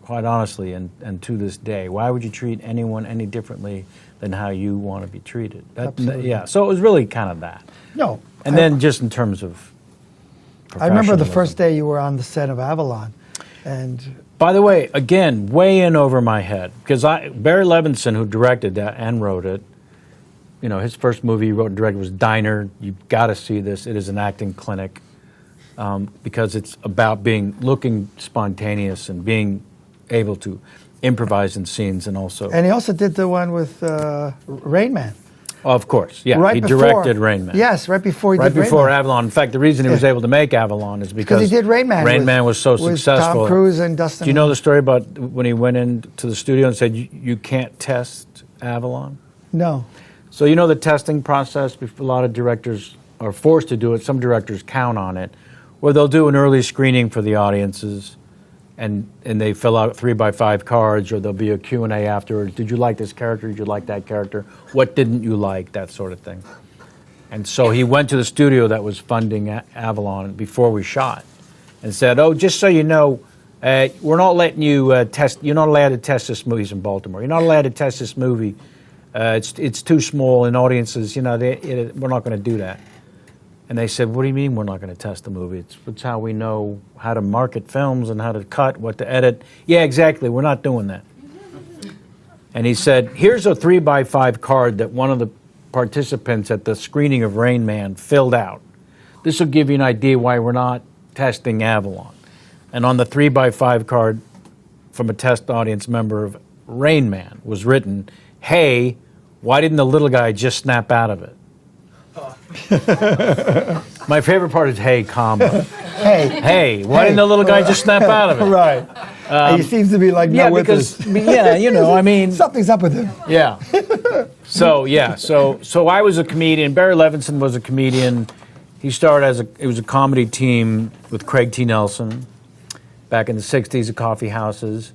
quite honestly, and to this day. Why would you treat anyone any differently than how you want to be treated? Absolutely. Yeah, so it was really kind of that. No. And then just in terms of I remember the first day you were on the set of Avalon. And by the way, again, way in over my head, because Barry Levinson, who directed that and wrote it, his first movie he wrote and directed was Diner. You've got to see this. It is an acting clinic because it's about looking spontaneous and being able to improvise in scenes and also... And he also did the one with Rain Man. Of course, yeah. Right he before, directed Rain Man. Yes, right before he did Right before Rain Man. Avalon. In fact, the reason he was able to make Avalon is because he did Rain Man. Rain Man was so successful. Tom Cruise and Dustin. Do you know the story about when he went into the studio and said, you can't test Avalon? No. So you know the testing process, a lot of directors are forced to do it. Some directors count on it, where they'll do an early screening for the audiences and they fill out 3x5 cards, or there'll be a Q&A afterwards. Did you like this character? Did you like that character? What didn't you like? That sort of thing. And so he went to the studio that was funding Avalon before we shot and said, oh, just so you know, we're not letting you test, you're not allowed to test this movie. He's in Baltimore. You're not allowed to test this movie. It's too small in audiences, we're not going to do that. And they said, what do you mean we're not going to test the movie? It's how we know how to market films and how to cut, what to edit. Yeah, exactly, we're not doing that. And he said, here's a 3x5 card that one of the participants at the screening of Rain Man filled out. This will give you an idea why we're not testing Avalon. And on the 3x5 card from a test audience member of Rain Man was written, hey, why didn't the little guy just snap out of it? My favorite part is hey, comma. Hey, why didn't the little guy just snap out of it? Right. He seems to be like, no, with us. I mean, something's up with him. Yeah. So I was a comedian. Barry Levinson was a comedian. He started it was a comedy team with Craig T. Nelson back in the 60s at coffee houses.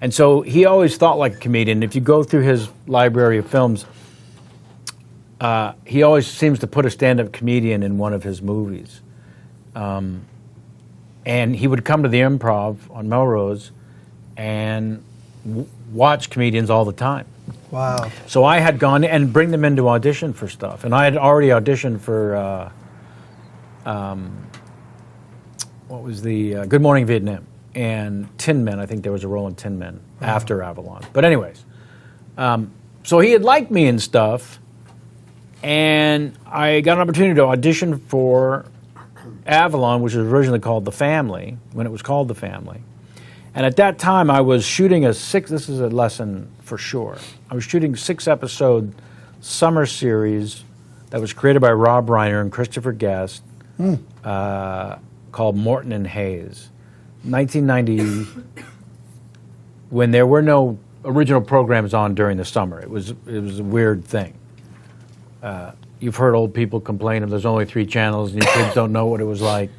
And so he always thought like a comedian. If you go through his library of films, he always seems to put a stand-up comedian in one of his movies. And he would come to the Improv on Melrose and watch comedians all the time. Wow. So I had gone and bring them in to audition for stuff. And I had already auditioned for, what was the, Good Morning Vietnam and Tin Men. I think there was a role in Tin Men after Avalon. But anyways, so he had liked me and stuff. And I got an opportunity to audition for Avalon, which was originally called The Family, when it was called The Family. And at that time, I was shooting this is a lesson for sure. I was shooting 6-episode summer series that was created by Rob Reiner and Christopher Guest, called Morton and Hayes. 1990, when there were no original programs on during the summer. It was a weird thing. You've heard old people complain if there's only 3 channels and your kids don't know what it was like.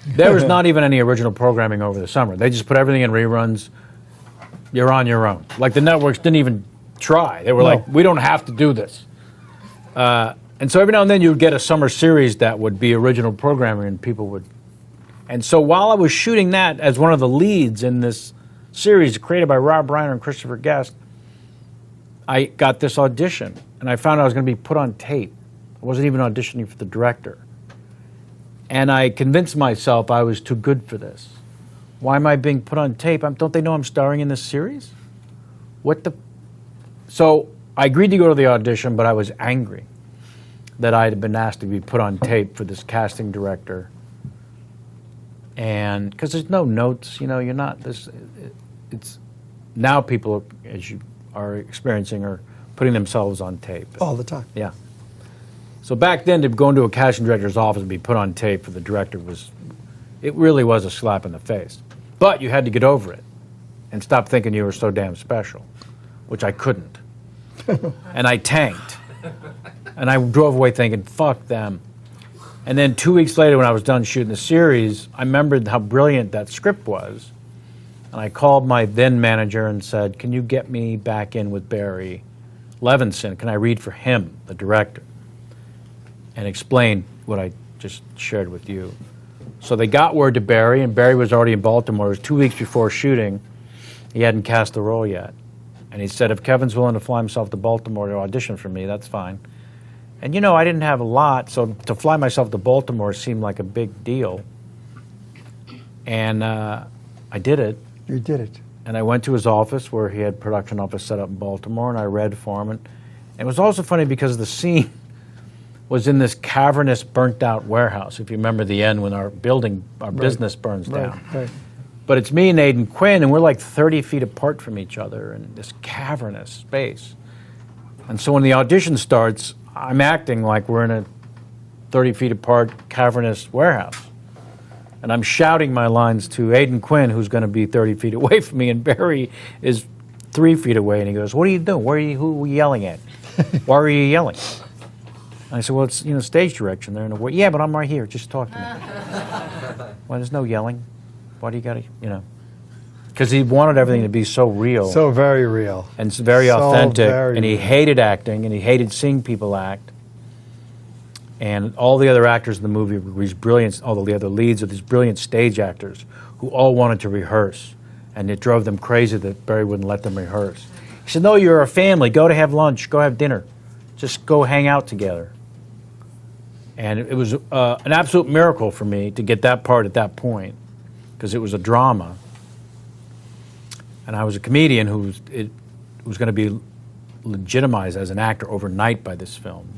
There was not even any original programming over the summer. They just put everything in reruns. You're on your own. Like the networks didn't even try. They were like, we don't have to do this. And so every now and then you would get a summer series that would be original programming and people would. And so while I was shooting that as one of the leads in this series created by Rob Reiner and Christopher Guest, I got this audition. And I found out I was going to be put on tape. I wasn't even auditioning for the director. And I convinced myself I was too good for this. Why am I being put on tape? Don't they know I'm starring in this series? So I agreed to go to the audition, but I was angry that I had been asked to be put on tape for this casting director. And because there's no notes, you're not this. It's now people, as you are experiencing, are putting themselves on tape. All the time. Yeah. So back then, to go into a casting director's office and be put on tape for the director it really was a slap in the face. But you had to get over it and stop thinking you were so damn special, which I couldn't. And I tanked. And I drove away thinking, fuck them. And then 2 weeks later, when I was done shooting the series, I remembered how brilliant that script was. And I called my then manager and said, can you get me back in with Barry Levinson? Can I read for him, the director? And explain what I just shared with you. So they got word to Barry, and Barry was already in Baltimore. It was 2 weeks before shooting. He hadn't cast the role yet. And he said, if Kevin's willing to fly himself to Baltimore to audition for me, that's fine. And I didn't have a lot, so to fly myself to Baltimore seemed like a big deal. And I did it. You did it. And I went to his office where he had production office set up in Baltimore, and I read for him. And it was also funny because the scene was in this cavernous, burnt-out warehouse. If you remember the end when our business burns down. Right. But it's me and Aidan Quinn, and we're like 30 feet apart from each other in this cavernous space. And so when the audition starts, I'm acting like we're in a 30 feet apart cavernous warehouse. And I'm shouting my lines to Aidan Quinn, who's going to be 30 feet away from me, and Barry is 3 feet away, and he goes, what are you doing? Who are you yelling at? Why are you yelling? And I said, well, it's stage direction. They're in a way. Yeah, but I'm right here. Just talk to me. Well, there's no yelling. Why do you got to, Because he wanted everything to be so real. So very real. And very so authentic. Very and he real. hated acting, and he hated seeing people act. And all the other actors in the movie were these brilliant, all the other leads are these brilliant stage actors who all wanted to rehearse. And it drove them crazy that Barry wouldn't let them rehearse. He said, no, you're a family. Go to have lunch. Go have dinner. Just go hang out together. And it was an absolute miracle for me to get that part at that point, because it was a drama. And I was a comedian who was going to be legitimized as an actor overnight by this film.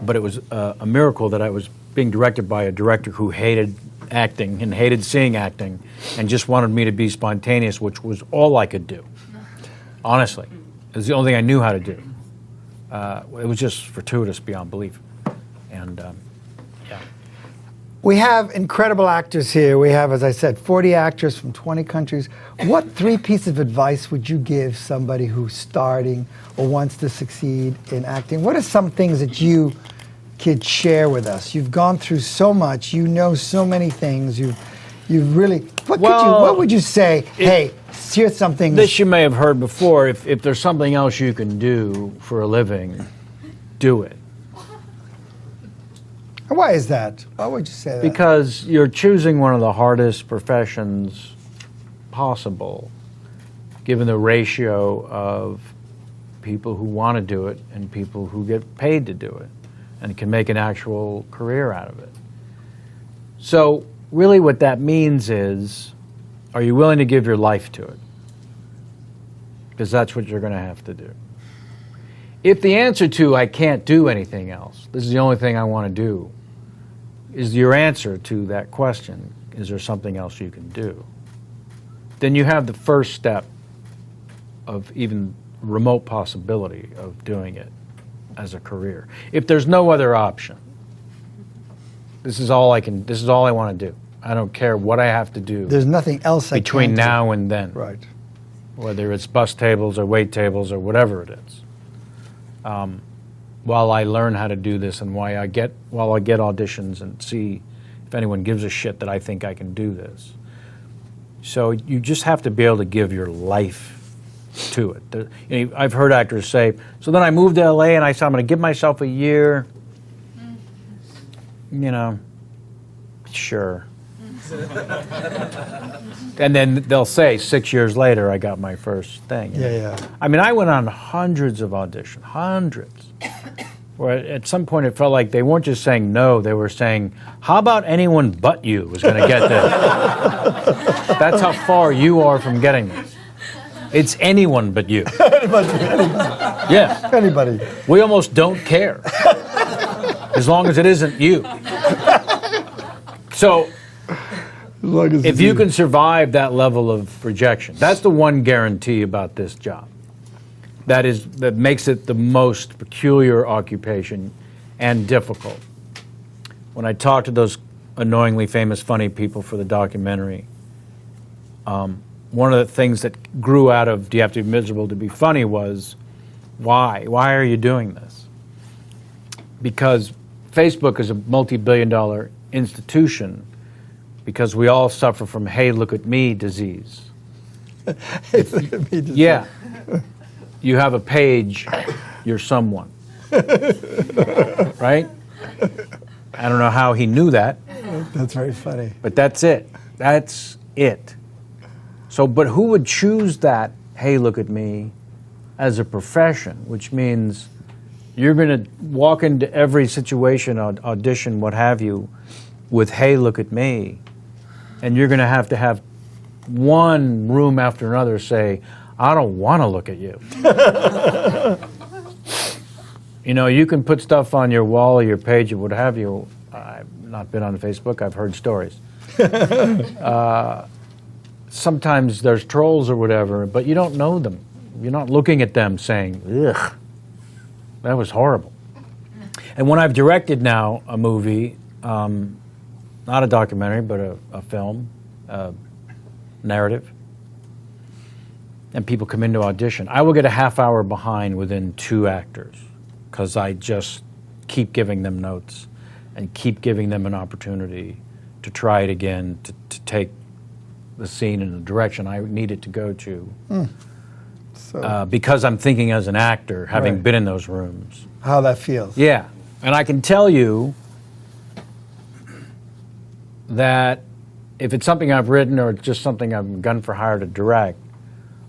But it was a miracle that I was being directed by a director who hated acting and hated seeing acting and just wanted me to be spontaneous, which was all I could do. Honestly. It was the only thing I knew how to do. It was just fortuitous beyond belief. And, yeah. We have incredible actors here. We have, as I said, 40 actors from 20 countries. What 3 pieces of advice would you give somebody who's starting or wants to succeed in acting? What are some things that you could share with us? You've gone through so much. You know so many things. You've really... What would you say? Hey, here's something... This you may have heard before. If there's something else you can do for a living, do it. Why is that? Why would you say that? Because you're choosing one of the hardest professions possible, given the ratio of people who want to do it and people who get paid to do it and can make an actual career out of it. So really what that means is, are you willing to give your life to it? Because that's what you're going to have to do. If the answer to, I can't do anything else, this is the only thing I want to do, is your answer to that question, is there something else you can do? Then you have the first step of even remote possibility of doing it as a career. If there's no other option, this is all I want to do. I don't care what I have to do. There's nothing else I between can now do. and then. Right. Whether it's bus tables or wait tables or whatever it is. While I learn how to do this and while I get auditions and see if anyone gives a shit that I think I can do this. So you just have to be able to give your life to it. I've heard actors say, so then I moved to LA and I said, I'm going to give myself a year. You know, sure. And then they'll say 6 years later I got my first thing. Yeah. I mean, I went on hundreds of auditions, hundreds. Where at some point it felt like they weren't just saying no, they were saying, how about anyone but you is going to get this? That's how far you are from getting this. It's anyone but you. Anybody. Yeah. Anybody. We almost don't care. As long as it isn't you. So, if you can survive that level of rejection, that's the one guarantee about this job. That makes it the most peculiar occupation and difficult. When I talk to those annoyingly famous funny people for the documentary, one of the things that grew out of do you have to be miserable to be funny was, why? Why are you doing this? Because Facebook is a multi-billion-dollar institution because we all suffer from hey, look at me disease. Hey, look at me disease. Yeah. You have a page, you're someone. Right? I don't know how he knew that. That's very funny. But that's it. That's it. So, but who would choose that, hey, look at me, as a profession, which means you're going to walk into every situation, audition, what have you, with, hey, look at me. And you're going to have one room after another say, I don't want to look at you. You know, you can put stuff on your wall or your page or what have you. I've not been on Facebook. I've heard stories. Sometimes there's trolls or whatever, but you don't know them. You're not looking at them saying, ugh, that was horrible. And when I've directed now a movie, not a documentary, but a film, narrative, and people come into audition, I will get a half hour behind within 2 actors because I just keep giving them notes and keep giving them an opportunity to try it again, to take the scene in the direction I need it to go to. So, because I'm thinking as an actor, having been in those rooms. how that feels. Yeah. And I can tell you that if it's something I've written or it's just something I'm gun for hire to direct,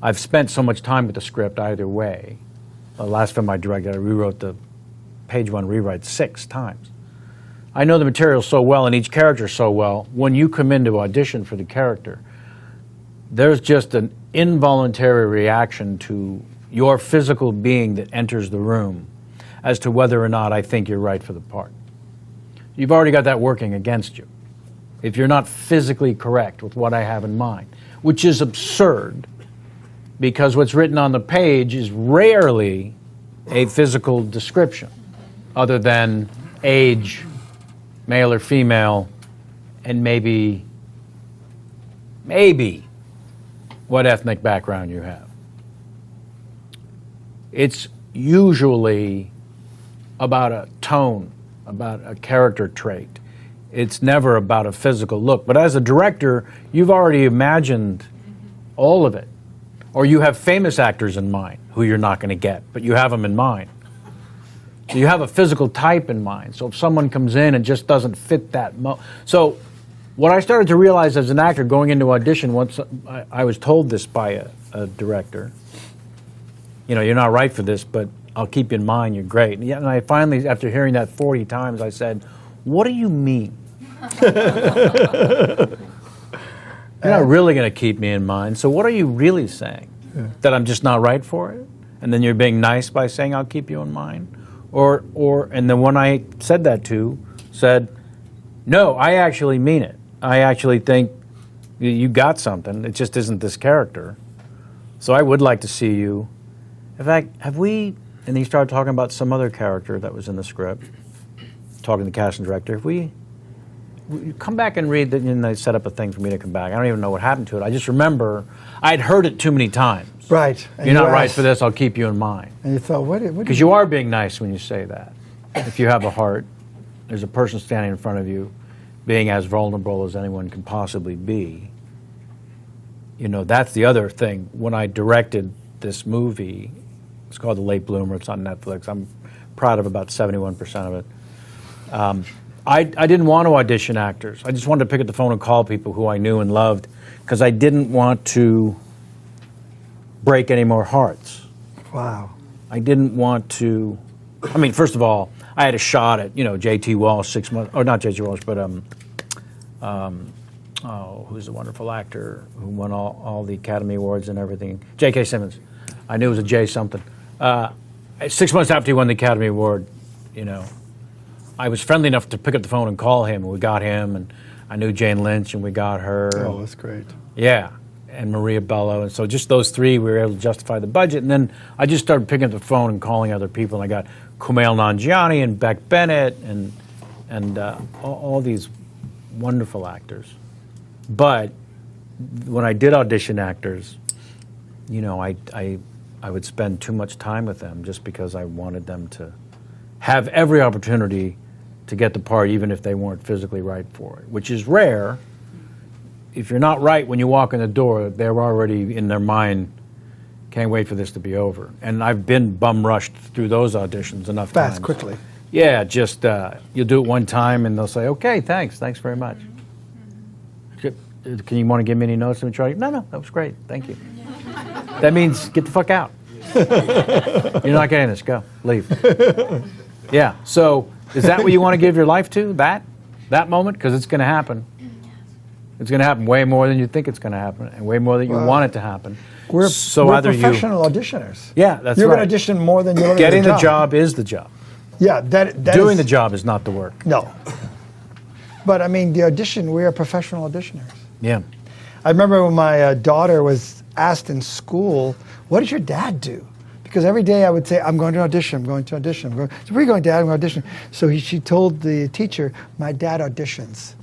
I've spent so much time with the script either way. The last film I directed, I rewrote the page one rewrite 6 times. I know the material so well and each character so well, when you come in to audition for the character, there's just an involuntary reaction to your physical being that enters the room as to whether or not I think you're right for the part. You've already got that working against you. If you're not physically correct with what I have in mind, which is absurd, because what's written on the page is rarely a physical description, other than age, male or female, and maybe what ethnic background you have. It's usually about a tone, about a character trait. It's never about a physical look. But as a director, you've already imagined all of it. Or you have famous actors in mind who you're not going to get, but you have them in mind. So you have a physical type in mind. So if someone comes in and just doesn't fit that so what I started to realize as an actor going into audition, once I was told this by a director, you're not right for this, but I'll keep you in mind, you're great. And I finally, after hearing that 40 times, I said, what do you mean? You're not really going to keep me in mind, so what are you really saying? Yeah. That I'm just not right for it? And then you're being nice by saying I'll keep you in mind? And the one I said that to said, no, I actually mean it. I actually think you got something. It just isn't this character. So I would like to see you. In fact, have we, and he started talking about some other character that was in the script, talking to the casting director, if we come back and read, and they set up a thing for me to come back. I don't even know what happened to it. I just remember I'd heard it too many times. Right. You're not right for this, I'll keep you in mind. And you thought, what? Because you are being nice when you say that. If you have a heart, there's a person standing in front of you being as vulnerable as anyone can possibly be. That's the other thing. When I directed this movie, it's called The Late Bloomer, it's on Netflix. I'm proud of about 71% of it. I didn't want to audition actors. I just wanted to pick up the phone and call people who I knew and loved because I didn't want to break any more hearts. Wow. I didn't want to... first of all, I had a shot at, J.T. Walsh 6 months... Or not J.T. Walsh, but... who's the wonderful actor who won all the Academy Awards and everything? J.K. Simmons. I knew it was a J something. 6 months after he won the Academy Award, I was friendly enough to pick up the phone and call him, and we got him, and I knew Jane Lynch, and we got her. Oh, that's great. Yeah, and Maria Bello, and so just those three, we were able to justify the budget, and then I just started picking up the phone and calling other people, and I got Kumail Nanjiani and Beck Bennett, and all these wonderful actors. But when I did audition actors, I would spend too much time with them just because I wanted them to have every opportunity to get the part, even if they weren't physically right for it, which is rare. If you're not right when you walk in the door, they're already in their mind, can't wait for this to be over. And I've been bum rushed through those auditions enough times. Fast, quickly. Yeah, just you'll do it one time and they'll say, okay, thanks very much. Can you want to give me any notes? No, that was great, thank you. That means get the fuck out. You're not getting this, go, leave. Yeah, so is that what you want to give your life to, that moment? Because it's going to happen. It's going to happen way more than you think it's going to happen, and way more than you want it to happen. We're professional auditioners. Yeah, that's You're right. going to audition more than you're Getting the job is the job. Yeah, that Doing the job is not the work. No. But the audition, we are professional auditioners. Yeah. I remember when my daughter was asked in school, what does your dad do? Because every day I would say, I'm going to audition, I'm going to audition. So where are you going, Dad? I'm going to audition. So she told the teacher, my dad auditions.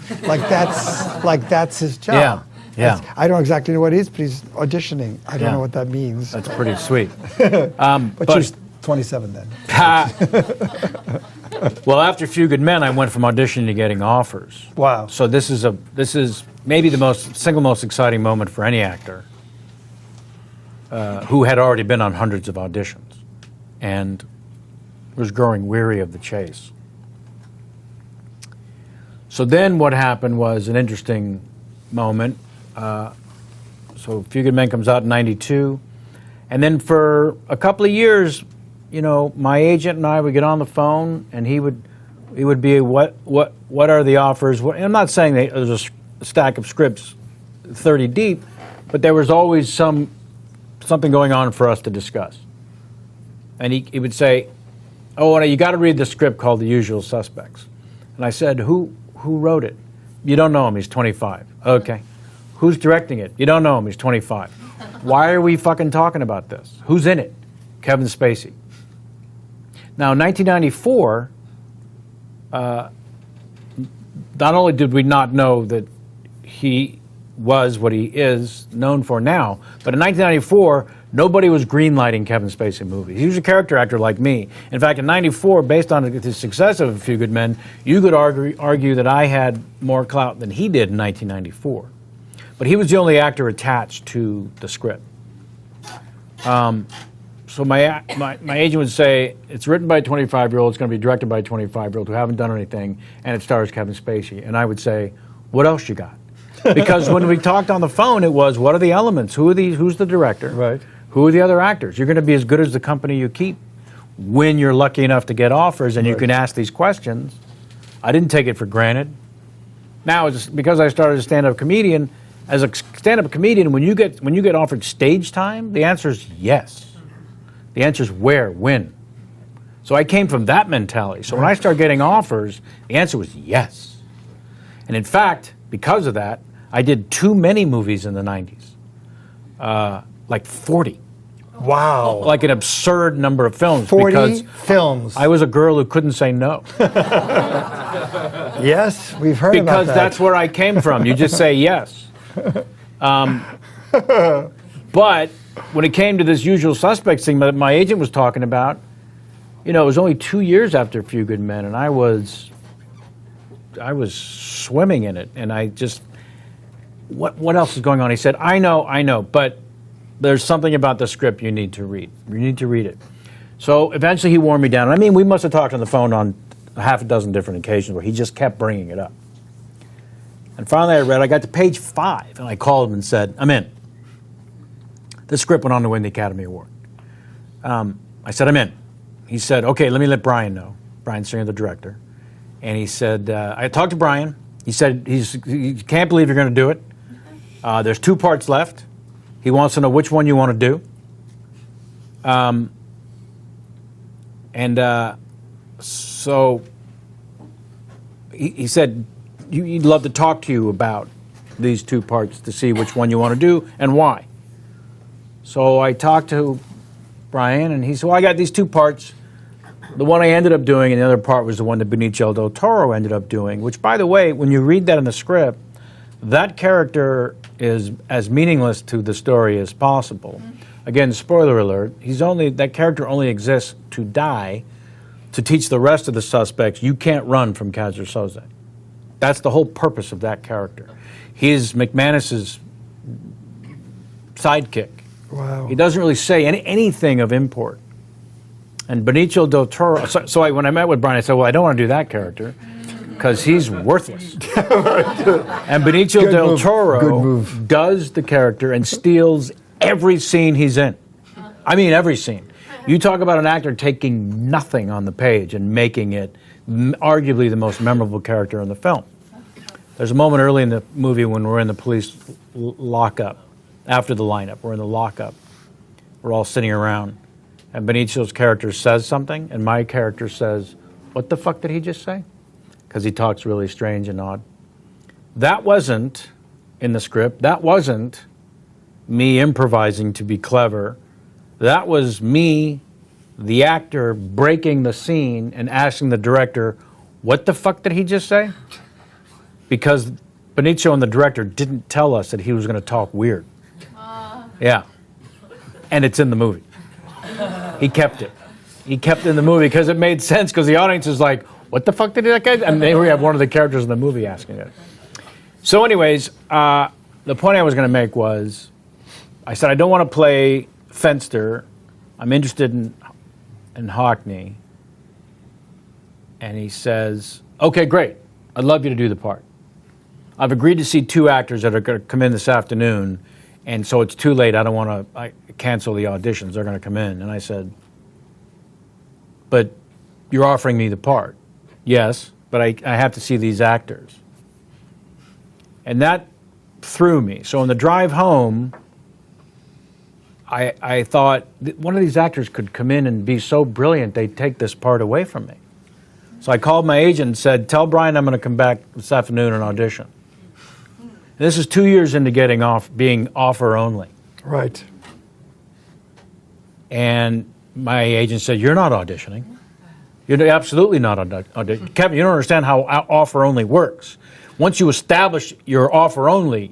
That's his job. Yeah. I don't exactly know what it is, but he's auditioning. I don't know what that means. That's pretty sweet. But she's 27 then. Well, after A Few Good Men, I went from auditioning to getting offers. Wow. So this is maybe the single most exciting moment for any actor who had already been on hundreds of auditions and was growing weary of the chase. So then what happened was an interesting moment. So A Few Good Men comes out in 92. And then for a couple of years, you know, my agent and I would get on the phone, and he would be, what are the offers? And I'm not saying that there's a stack of scripts 30 deep, but there was always something going on for us to discuss. And he would say, oh, and you got to read the script called The Usual Suspects. And I said, who wrote it? You don't know him, he's 25. Okay. Who's directing it? You don't know him, he's 25. Why are we fucking talking about this? Who's in it? Kevin Spacey. Now, in 1994, not only did we not know that he was what he is known for now, but in 1994, nobody was greenlighting Kevin Spacey movies. He was a character actor like me. In fact, in 94, based on the success of A Few Good Men, you could argue that I had more clout than he did in 1994. But he was the only actor attached to the script. So my agent would say, it's written by a 25-year-old, it's going to be directed by a 25-year-old who haven't done anything, and it stars Kevin Spacey. And I would say, what else you got? Because when we talked on the phone, it was, what are the elements? Who's the director? Right. Who are the other actors? You're going to be as good as the company you keep when you're lucky enough to get offers and you can ask these questions. I didn't take it for granted. Now, it's because I started as a stand-up comedian, as a stand-up comedian, when you get offered stage time, the answer is yes. The answer is where, when. So I came from that mentality. So when I started getting offers, the answer was yes. And in fact, because of that, I did too many movies in the 90s. Like 40. Wow. Like an absurd number of films. 40 because films. I was a girl who couldn't say no. Yes, we've heard about that. Because that's where I came from. You just say yes. But when it came to this Usual Suspects thing that my agent was talking about, you know, it was only 2 years after A Few Good Men, and I was swimming in it, and I just, what else is going on? He said, I know, but there's something about the script you need to read. You need to read it. So eventually he wore me down. I mean, we must have talked on the phone on half a dozen different occasions where he just kept bringing it up. And finally I got to page 5, and I called him and said, I'm in. The script went on to win the Academy Award. I said, I'm in. He said, okay, let me let Brian know. Brian Singer, the director. And he said, I talked to Brian. He said, he can't believe you're going to do it. There's 2 parts left. He wants to know which one you want to do. So he said, he'd love to talk to you about these 2 parts to see which one you want to do and why. So I talked to Brian, and he said, well, I got these 2 parts. The one I ended up doing, and the other part was the one that Benicio del Toro ended up doing, which, by the way, when you read that in the script, that character is as meaningless to the story as possible. Again, spoiler alert, that character only exists to die, to teach the rest of the suspects you can't run from Kaiser Soze. That's the whole purpose of that character. He's McManus's sidekick. Wow. He doesn't really say anything of import. And Benicio del Toro, when I met with Brian, I said, well, I don't want to do that character because he's worthless. And Benicio del Toro does the character and steals every scene he's in. I mean, every scene. You talk about an actor taking nothing on the page and making it arguably the most memorable character in the film. There's a moment early in the movie when we're in the police lockup, after the lineup, we're in the lockup. We're all sitting around, and Benicio's character says something, and my character says, what the fuck did he just say? Because he talks really strange and odd. That wasn't in the script. That wasn't me improvising to be clever. That was me, the actor, breaking the scene and asking the director, what the fuck did he just say? Because Benicio and the director didn't tell us that he was going to talk weird. Yeah. And it's in the movie. He kept it. He kept it in the movie because it made sense, because the audience is like, what the fuck did that guy do? And they have one of the characters in the movie asking it. So anyways, the point I was going to make was, I said, I don't want to play Fenster. I'm interested in Hockney. And he says, okay, great. I'd love you to do the part. I've agreed to see 2 actors that are going to come in this afternoon, and so it's too late. I don't want to cancel the auditions. They're going to come in. And I said, but you're offering me the part. Yes, but I have to see these actors. And that threw me. So on the drive home, I thought one of these actors could come in and be so brilliant they'd take this part away from me. So I called my agent and said, tell Brian I'm going to come back this afternoon and audition. And this is 2 years into being offer only. Right. And my agent said, you're not auditioning. You're absolutely not auditioning. Kevin, you don't understand how offer only works. Once you establish your offer only,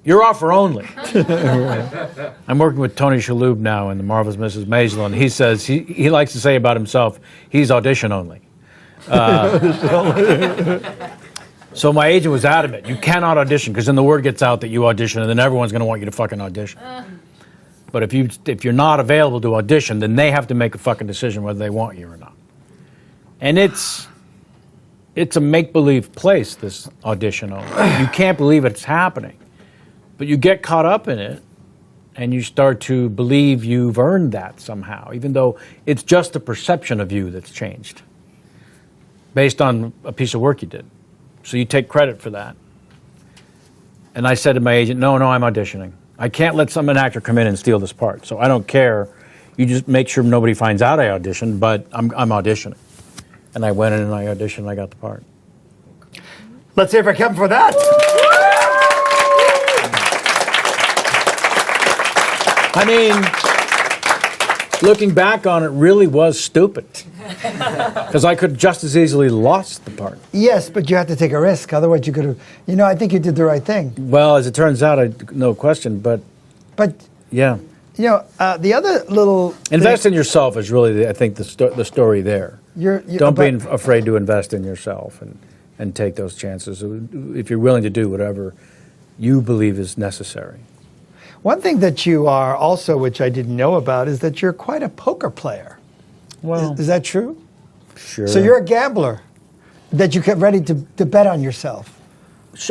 you're offer only. I'm working with Tony Shalhoub now in The Marvelous Mrs. Maisel, and he says, he likes to say about himself, he's audition only. So my agent was adamant, you cannot audition, because then the word gets out that you audition, and then everyone's going to want you to fucking audition. But if you're not available to audition, then they have to make a fucking decision whether they want you or not. And it's a make-believe place, this audition only. You can't believe it's happening. But you get caught up in it, and you start to believe you've earned that somehow, even though it's just the perception of you that's changed based on a piece of work you did. So you take credit for that. And I said to my agent, no, I'm auditioning. I can't let an actor come in and steal this part, so I don't care. You just make sure nobody finds out I auditioned, but I'm auditioning. And I went in and I auditioned and I got the part. Let's hear it for Kevin for that. I mean, looking back on it, really was stupid. Because I could just as easily lost the part. Yes, but you had to take a risk. Otherwise, you could have. I think you did the right thing. Well, as it turns out, no question. But yeah, the other little invest in yourself is really, I think, the story there. Don't be afraid to invest in yourself and take those chances if you're willing to do whatever you believe is necessary. One thing that you are also, which I didn't know about, is that you're quite a poker player. Well, is that true? Sure. So you're a gambler, that you get ready to bet on yourself.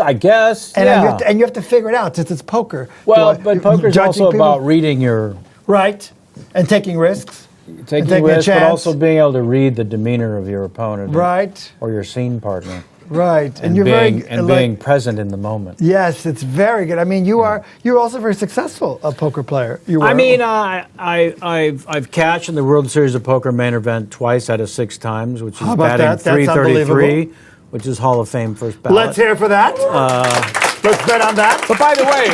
I guess, and yeah. You have to figure it out since it's poker. Well, but poker's also about reading your... Right, and taking risks. Taking risks, but also being able to read the demeanor of your opponent. Right. Or your scene partner. Right, and you're being present in the moment. Yes, it's very good. I mean, you're also very successful a poker player. You were. I mean, I've cashed in the World Series of Poker main event twice out of 6 times, which is batting 333, which is Hall of Fame first ballot. Let's hear for that. Let's bet on that. But by the way,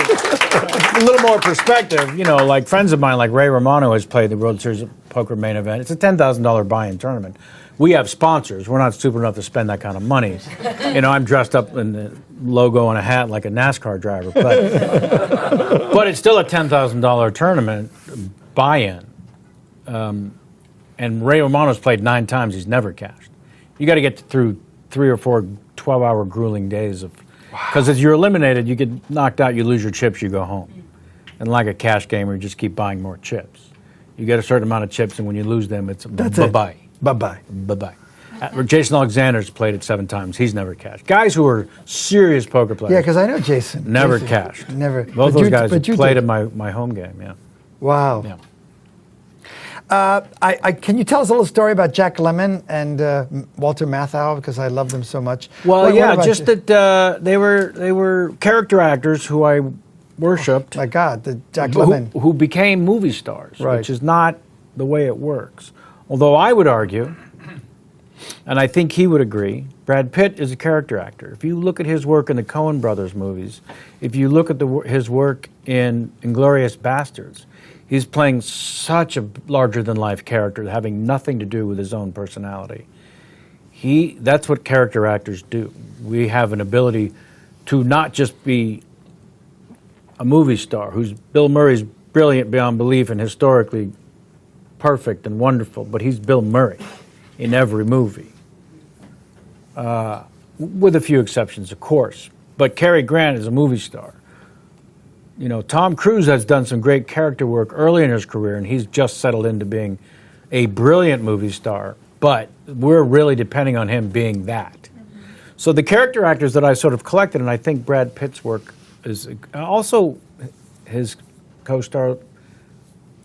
a little more perspective. Like friends of mine, like Ray Romano, has played the World Series of Poker main event. It's a $10,000 buy-in tournament. We have sponsors. We're not stupid enough to spend that kind of money. I'm dressed up in the logo and a hat like a NASCAR driver. But it's still a $10,000 tournament buy-in. And Ray Romano's played 9 times. He's never cashed. You got to get through 3 or 4 12-hour grueling days of... Because as you're eliminated, you get knocked out, you lose your chips, you go home. And like a cash game, you just keep buying more chips. You get a certain amount of chips, and when you lose them, it's bye-bye. Bye-bye. Bye-bye. Jason Alexander's played it 7 times. He's never cashed. Guys who are serious poker players. Yeah, because I know Jason. Never cashed. Never. Both those guys played in my home game, yeah. Wow. Yeah. Can you tell us a little story about Jack Lemmon and Walter Matthau, because I love them so much? Well, just that they were character actors who I worshipped. My God, the Jack Lemmon. Who became movie stars, right. Which is not the way it works. Although I would argue, and I think he would agree, Brad Pitt is a character actor. If you look at his work in the Coen Brothers movies, if you look at his work in Inglourious Bastards, he's playing such a larger-than-life character, having nothing to do with his own personality. That's what character actors do. We have an ability to not just be a movie star, Bill Murray's brilliant beyond belief and historically perfect and wonderful, but he's Bill Murray in every movie. With a few exceptions, of course. But Cary Grant is a movie star. Tom Cruise has done some great character work early in his career, and he's just settled into being a brilliant movie star. But we're really depending on him being that. So the character actors that I sort of collected, and I think Brad Pitt's work is also his co-star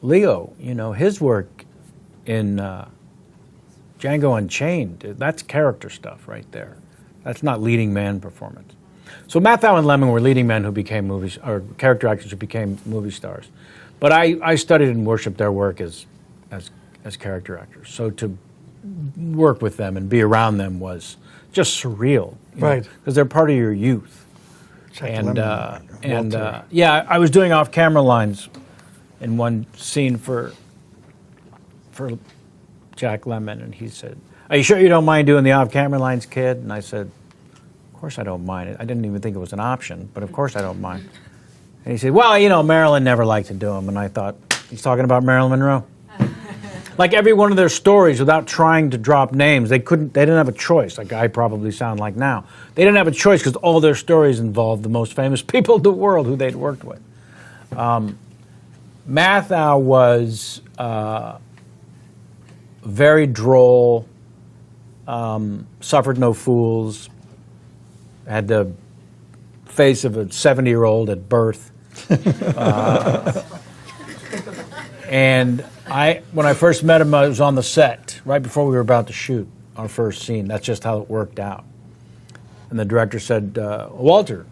Leo, his work in Django Unchained, that's character stuff right there. That's not leading man performance. So Matthau and Lemming were leading men who became or character actors who became movie stars. But I studied and worshipped their work as character actors. So to work with them and be around them was just surreal. Right. Because they're part of your youth. I was doing off-camera lines in one scene for Jack Lemmon, and he said, "Are you sure you don't mind doing the off-camera lines, kid?" And I said, "Of course I don't mind it. I didn't even think it was an option, but of course I don't mind." And he said, "Well, Marilyn never liked to do them." And I thought, he's talking about Marilyn Monroe. Like every one of their stories, without trying to drop names, they didn't have a choice, like I probably sound like now. They didn't have a choice because all their stories involved the most famous people in the world who they'd worked with. Matthau was very droll, suffered no fools, had the face of a 70-year-old at birth. And when I first met him, I was on the set, right before we were about to shoot our first scene. That's just how it worked out. And the director said, "Walter,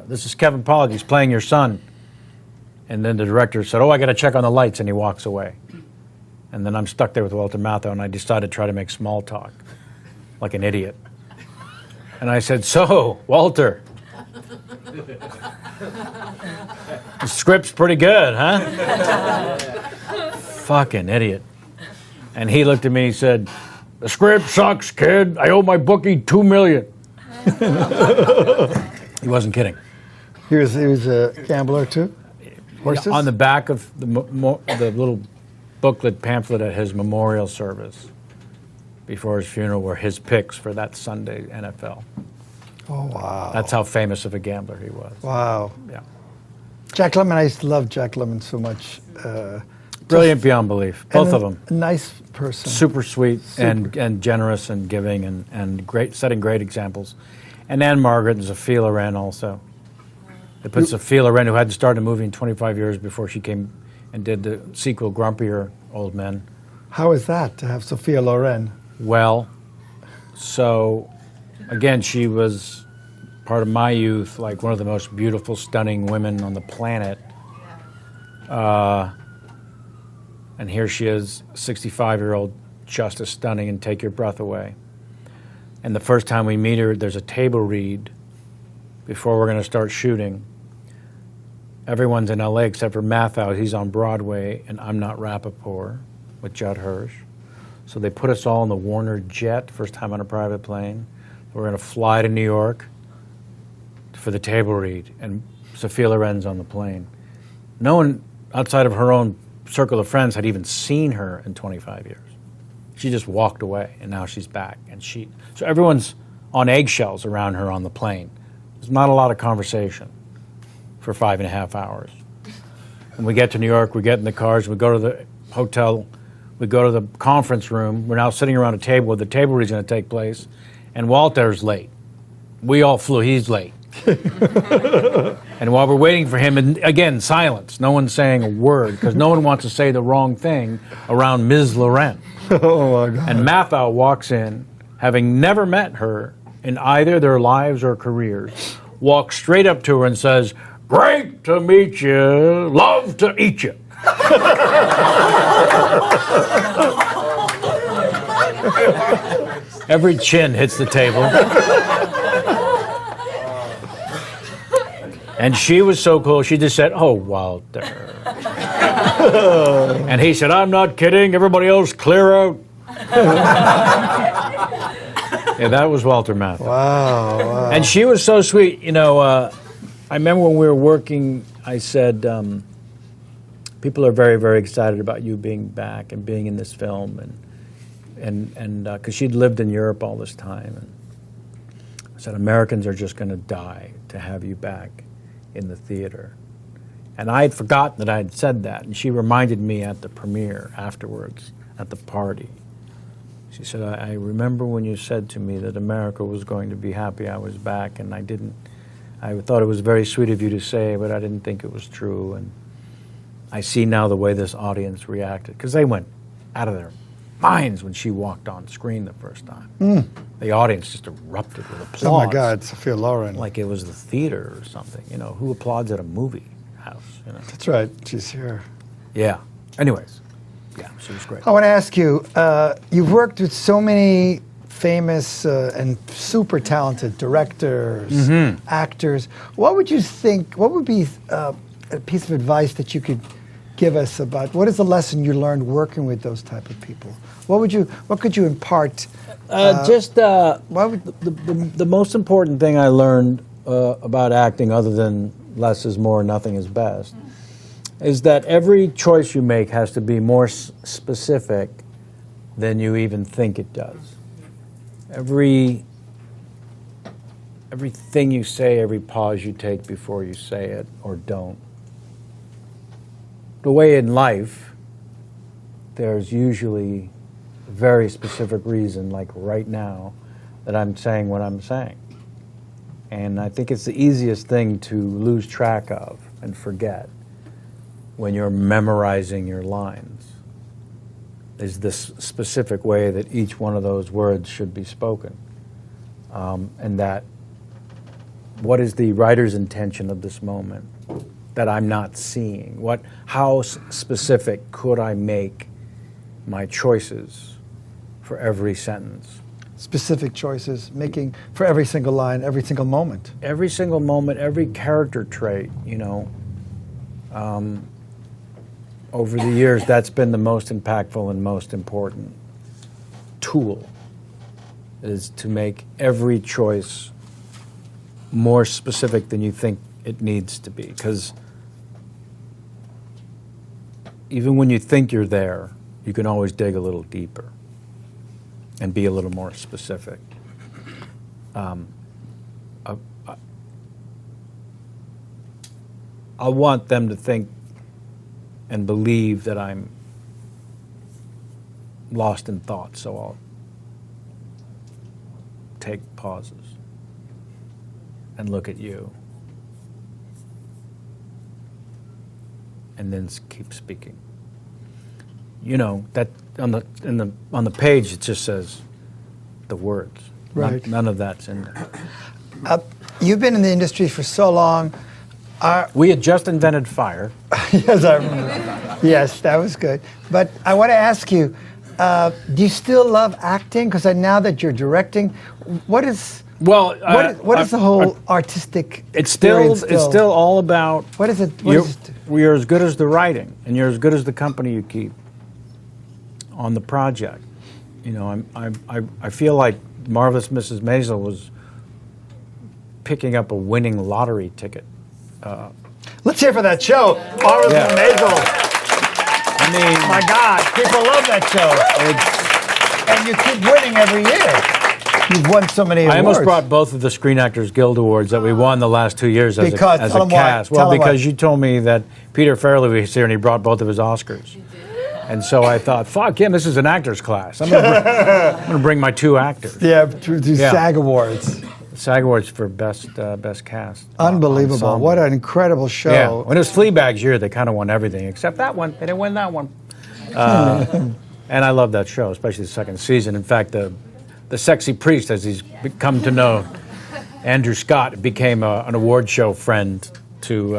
this is Kevin Pollak. He's playing your son." And then the director said, "Oh, I got to check on the lights," and he walks away. And then I'm stuck there with Walter Matthau, and I decided to try to make small talk, like an idiot. And I said, "So, Walter, the script's pretty good, huh?" Fucking idiot. And he looked at me and said, "The script sucks, kid. I owe my bookie $2 million." He wasn't kidding. He was a gambler too? Horses? On the back of the little booklet pamphlet at his memorial service before his funeral were his picks for that Sunday NFL. Oh, wow. That's how famous of a gambler he was. Wow. Yeah. Jack Lemmon, I used to love Jack Lemmon so much. Brilliant beyond belief, both of them. A nice person. Super sweet and generous and giving and great, setting great examples. And Anne Margaret and Sophia Loren also. They put Sophia Loren, who hadn't started a movie in 25 years before she came and did the sequel, Grumpier Old Men. How is that, to have Sophia Loren? Well, so, again, she was part of my youth, like one of the most beautiful, stunning women on the planet. And here she is, 65-year-old, just as stunning and take your breath away. And the first time we meet her, there's a table read before we're going to start shooting. Everyone's in L.A. except for Matthau. He's on Broadway, and I'm Not Rappaport with Judd Hirsch. So they put us all in the Warner jet, first time on a private plane. We're going to fly to New York for the table read, and Sophia Loren's on the plane. No one outside of her own circle of friends had even seen her in 25 years. She just walked away, and now she's back. So everyone's on eggshells around her on the plane. There's not a lot of conversation for 5.5 hours. And we get to New York, we get in the cars, we go to the hotel, we go to the conference room. We're now sitting around a table where the table read's going to take place, and Walter's late. We all flew, he's late. And while we're waiting for him, and again, silence. No one's saying a word, because no one wants to say the wrong thing around Ms. Loren. Oh, my God. And Matthau walks in, having never met her in either their lives or careers, walks straight up to her and says, "Great to meet you, love to eat you." Every chin hits the table. And she was so cool, she just said, "Oh, Walter." And he said, "I'm not kidding, everybody else clear out." Yeah, that was Walter Matthau. Wow. And she was so sweet. I remember when we were working, I said, people are very, very excited about you being back and being in this film. And because she'd lived in Europe all this time. And I said, Americans are just going to die to have you back in the theater. And I had forgotten that I had said that. And she reminded me at the premiere afterwards, at the party. She said, I remember when you said to me that America was going to be happy I was back, and I thought it was very sweet of you to say, but I didn't think it was true. And I see now the way this audience reacted, because they went out of their minds when she walked on screen the first time. The audience just erupted with applause. Oh my God, Sophia Loren. Like it was the theater or something. You know, who applauds at a movie house? You know? That's right. She's here. Yeah. Anyways, yeah, she was great. I want to ask you, you've worked with so many famous and super talented directors, actors. What would you think, what would be a piece of advice that you could give us about, what is the lesson you learned working with those type of people? What could you impart? The most important thing I learned about acting, other than less is more, nothing is best, is that every choice you make has to be more specific than you even think it does. Everything you say, every pause you take before you say it or don't. The way in life, there's usually a very specific reason, like right now, that I'm saying what I'm saying. And I think it's the easiest thing to lose track of and forget when you're memorizing your lines, is this specific way that each one of those words should be spoken. And that what is the writer's intention of this moment that I'm not seeing? How specific could I make my choices for every sentence? Specific choices, making for every single line, every single moment. Every single moment, every character trait, you know. Over the years, that's been the most impactful and most important tool, is to make every choice more specific than you think it needs to be. Because even when you think you're there, you can always dig a little deeper and be a little more specific. I want them to think and believe that I'm lost in thought, so I'll take pauses and look at you and then keep speaking. You know, that on the page it just says the words. Right. None of that's in there. You've been in the industry for so long. We had just invented fire. Yes, I remember. Yes, that was good. But I want to ask you, do you still love acting? Because now that you're directing, what is the whole artistic It's experience still all about. What is it? You're as good as the writing, and you're as good as the company you keep on the project. You know, I feel like Marvelous Mrs. Maisel was picking up a winning lottery ticket. Let's hear for that show, Marvelous Yeah. Maisel. I mean, My God, people love that show. And you keep winning every year. You've won so many awards. I almost brought both of the Screen Actors Guild Awards that we won the last 2 years as a cast. Well, because you told me that Peter Farrelly was here and he brought both of his Oscars. And so I thought, fuck him, this is an actor's class. I'm going to bring my 2 actors. Yeah, to SAG Awards. SAG Awards for best cast. Unbelievable. Ensemble. What an incredible show. Yeah, when it was Fleabag's year, they kind of won everything, except that one. They didn't win that one. And I love that show, especially the second season. In fact, the sexy priest, as he's come to know, Andrew Scott, became an award show friend to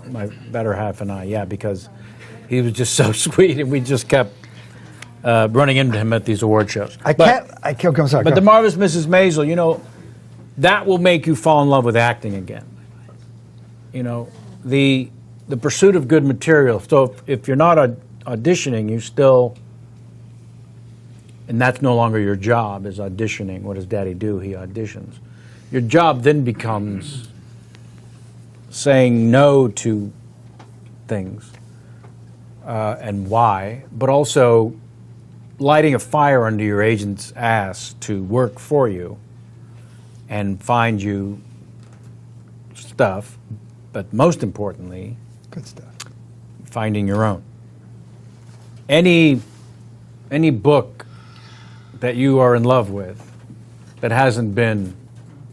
my better half and I. Yeah, because he was just so sweet, and we just kept running into him at these award shows. I'm sorry. But the Marvelous Mrs. Maisel, you know, that will make you fall in love with acting again. You know, the pursuit of good material. So if you're not auditioning, you still, and that's no longer your job, is auditioning. What does Daddy do? He auditions. Your job then becomes saying no to things and why, but also lighting a fire under your agent's ass to work for you and find you stuff, but most importantly, good stuff. Finding your own. Any book that you are in love with that hasn't been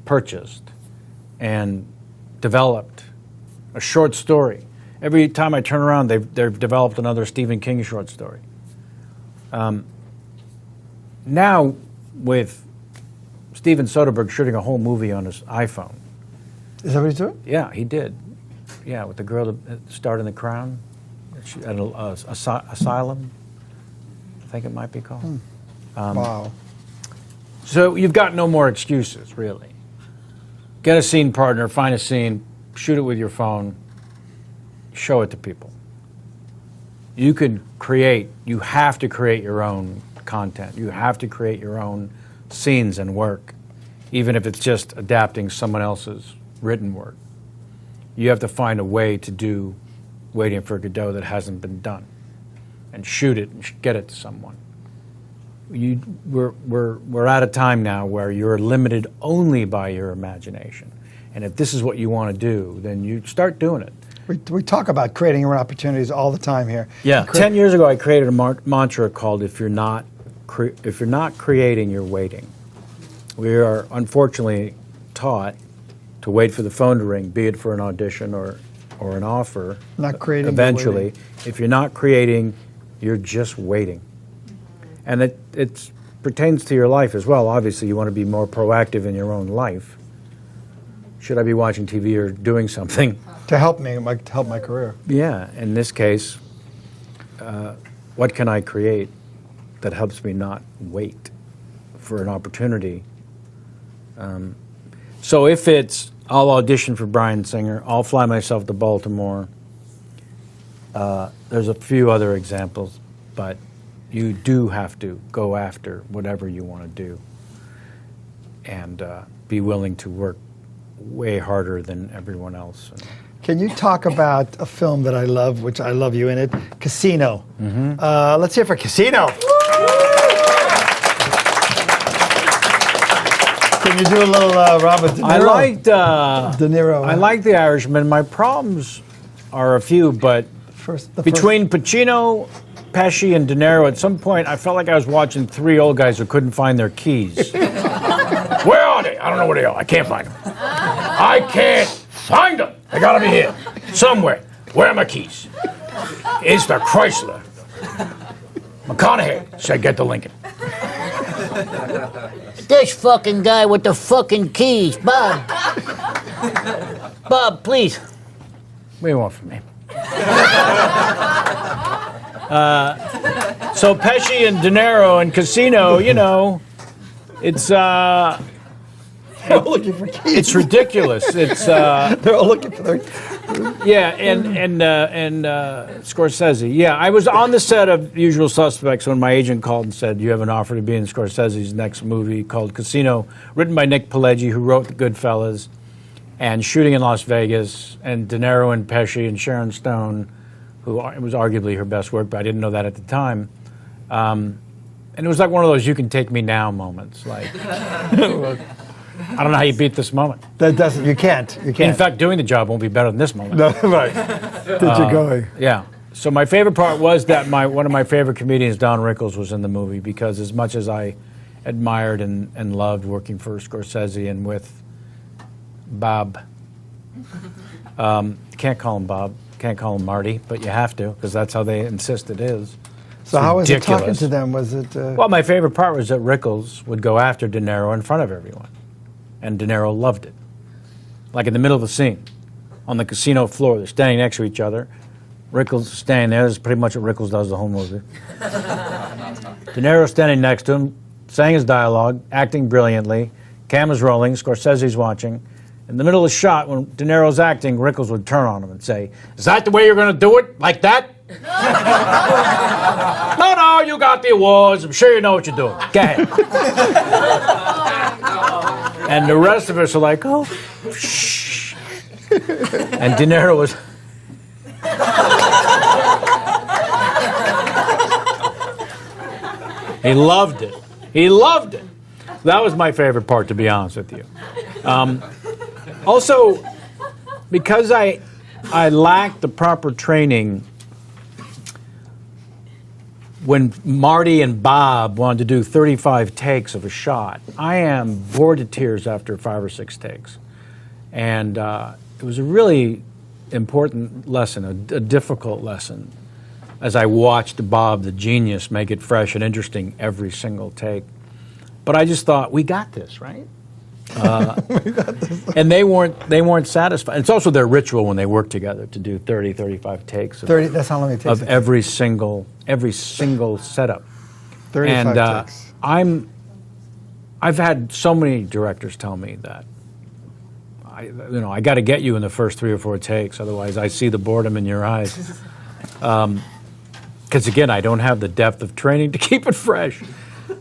purchased and developed. A short story. Every time I turn around, they've developed another Stephen King short story. Now, with Steven Soderbergh shooting a whole movie on his iPhone. Is that what he's doing? Yeah, he did. Yeah, with the girl that starred in The Crown, at Asylum, I think it might be called. Wow. So you've got no more excuses, really. Get a scene partner, find a scene, shoot it with your phone, show it to people. You can create, you have to create your own content. You have to create your own scenes and work, even if it's just adapting someone else's written work. You have to find a way to do Waiting for Godot that hasn't been done, and shoot it and get it to someone. We're at a time now where you're limited only by your imagination, and if this is what you want to do, then you start doing it. We talk about creating your own opportunities all the time here. Yeah, 10 years ago I created a mantra called "If you're not creating, you're waiting." We are unfortunately taught to wait for the phone to ring, be it for an audition or an offer. Not creating. Eventually, if you're not creating, you're just waiting. And it pertains to your life as well. Obviously, you want to be more proactive in your own life. Should I be watching TV or doing something? To help me, to help my career. Yeah, in this case, what can I create that helps me not wait for an opportunity? So if it's, I'll audition for Bryan Singer, I'll fly myself to Baltimore. There's a few other examples, but you do have to go after whatever you want to do and be willing to work way harder than everyone else. Can you talk about a film that I love, which I love you in it, Casino? Mm-hmm. Let's hear it for Casino. Can you do a little Robert De Niro? I liked De Niro. I like The Irishman. My problems are a few, but between Pacino, Pesci, and De Niro, at some point I felt like I was watching three old guys who couldn't find their keys. Where are they? I don't know where they are. I can't find them. I can't find them. They gotta be here somewhere. Where are my keys? It's the Chrysler. McConaughey said, "Get the Lincoln." This fucking guy with the fucking keys, Bob. Bob, please. What do you want from me? So Pesci and De Niro and Casino, you know, it's They're all looking for keys. it's ridiculous. It's They're all looking for their. yeah, and Scorsese. Yeah, I was on the set of Usual Suspects when my agent called and said, "You have an offer to be in Scorsese's next movie called Casino, written by Nick Pileggi, who wrote The Goodfellas, and shooting in Las Vegas, and De Niro and Pesci and Sharon Stone, who it was arguably her best work, but I didn't know that at the time." And it was like one of those "you can take me now" moments. Like, I don't know how you beat this moment. That doesn't. You can't. You can't. In fact, doing the job won't be better than this moment. No, right. Did you go? Yeah. So my favorite part was that one of my favorite comedians, Don Rickles, was in the movie, because as much as I admired and loved working for Scorsese and with Bob, can't call him Bob, can't call him Marty, but you have to, because that's how they insist it is. So how was it ridiculous. talking to them? Was it? Well, my favorite part was that Rickles would go after De Niro in front of everyone, and De Niro loved it. Like in the middle of the scene, on the casino floor, they're standing next to each other. Rickles is standing there. This is pretty much what Rickles does the whole movie. De Niro standing next to him, saying his dialogue, acting brilliantly. Camera's rolling. Scorsese's watching. In the middle of the shot, when De Niro's acting, Rickles would turn on him and say, "Is that the way you're going to do it? Like that?" No, you got the awards. I'm sure you know what you're doing. Go ahead. And the rest of us are like, "Oh, shh." And De Niro was... He loved it. He loved it. That was my favorite part, to be honest with you. Also, because I lacked the proper training when Marty and Bob wanted to do 35 takes of a shot, I am bored to tears after 5 or 6 takes. And it was a really important lesson, a difficult lesson, as I watched Bob, the genius, make it fresh and interesting every single take. But I just thought, we got this, right? And they weren't satisfied. It's also their ritual when they work together to do 30, 35 takes. 30. That's how long it takes. Of every single setup. 35 takes. I've had so many directors tell me that I got to get you in the first 3 or 4 takes, otherwise I see the boredom in your eyes. Because again, I don't have the depth of training to keep it fresh.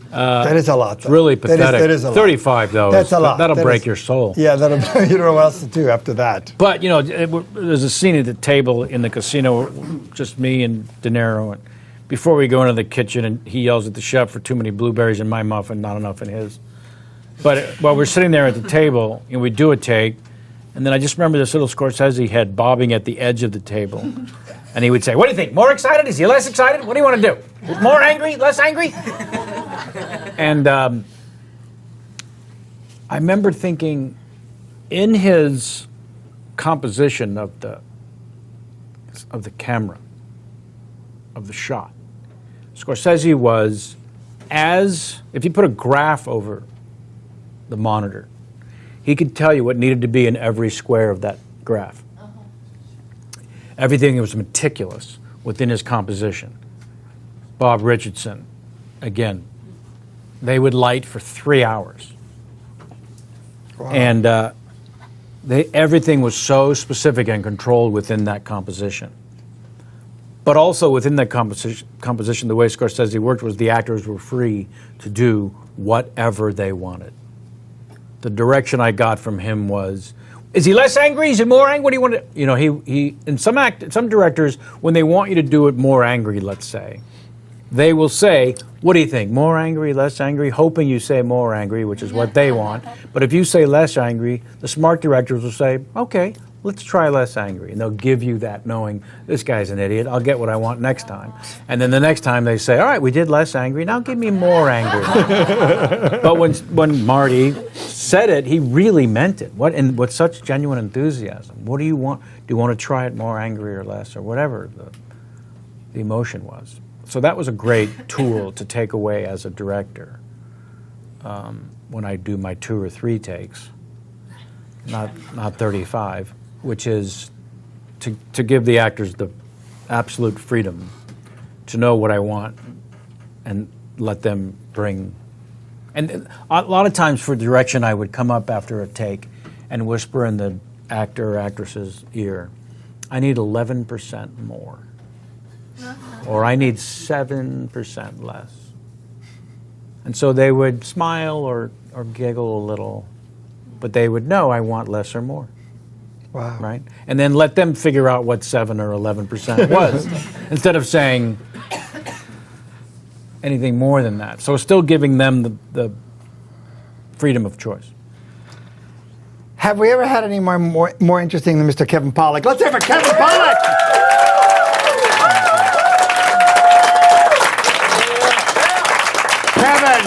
That is a lot. It's really pathetic. That is a lot. 35 though. That's a lot. That'll break your soul. Yeah, you don't know what else to do after that. But there's a scene at the table in the casino, just me and De Niro, and before we go into the kitchen, and he yells at the chef for too many blueberries in my muffin, not enough in his. But while we're sitting there at the table, we do a take, and then I just remember this little Scorsese head bobbing at the edge of the table. And he would say, "What do you think? More excited? Is he less excited? What do you want to do? More angry? Less angry?" And I remember thinking, in his composition of the camera, of the shot, Scorsese was, if you put a graph over the monitor, he could tell you what needed to be in every square of that graph. Everything was meticulous within his composition. Bob Richardson, again, they would light for 3 hours. Wow. And everything was so specific and controlled within that composition. But also within that composition, the way Scorsese worked was the actors were free to do whatever they wanted. The direction I got from him was, is he less angry? Is he more angry? What do you want to? He. In some directors, when they want you to do it more angry, let's say, they will say, "What do you think? More angry, less angry?" Hoping you say more angry, which is what they want. But if you say less angry, the smart directors will say, "Okay, let's try less angry," and they'll give you that, knowing this guy's an idiot. I'll get what I want next time. And then the next time they say, "All right, we did less angry. Now give me more angry." But when Marty said it, he really meant it. With such genuine enthusiasm. What do you want? Do you want to try it more angry or less, or whatever the emotion was? So that was a great tool to take away as a director when I do my 2 or 3 takes, not 35, which is to give the actors the absolute freedom to know what I want and let them bring. And a lot of times for direction, I would come up after a take and whisper in the actor or actress's ear, "I need 11% more." Or I need 7% less. And so they would smile or giggle a little, but they would know I want less or more. Wow. Right? And then let them figure out what 7 or 11% was, instead of saying anything more than that. So still giving them the freedom of choice. Have we ever had any more interesting than Mr. Kevin Pollak? Let's hear for Kevin Pollak! Kevin,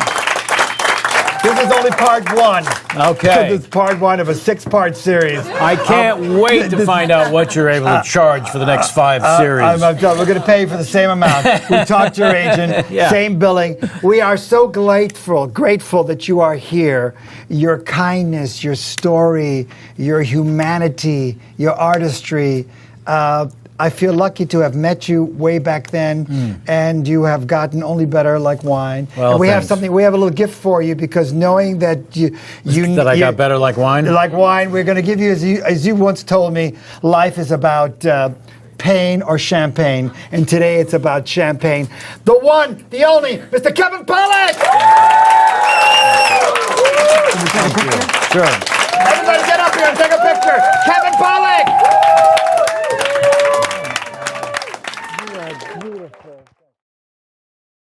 this is only part 1. Okay. This is part 1 of a 6-part series. I can't wait to find out what you're able to charge for the next 5 series. We're going to pay you for the same amount. We talked to your agent, Yeah. Same billing. We are so grateful that you are here. Your kindness, your story, your humanity, your artistry. I feel lucky to have met you way back then, and you have gotten only better like wine. Well, and we thanks. we have a little gift for you, because knowing that That I got better like wine? like wine, we're going to give you, as you once told me, life is about pain or champagne, and today it's about champagne. The one, the only, Mr. Kevin Pollak! Thank you. Sure. Everybody get up here and take a picture. Kevin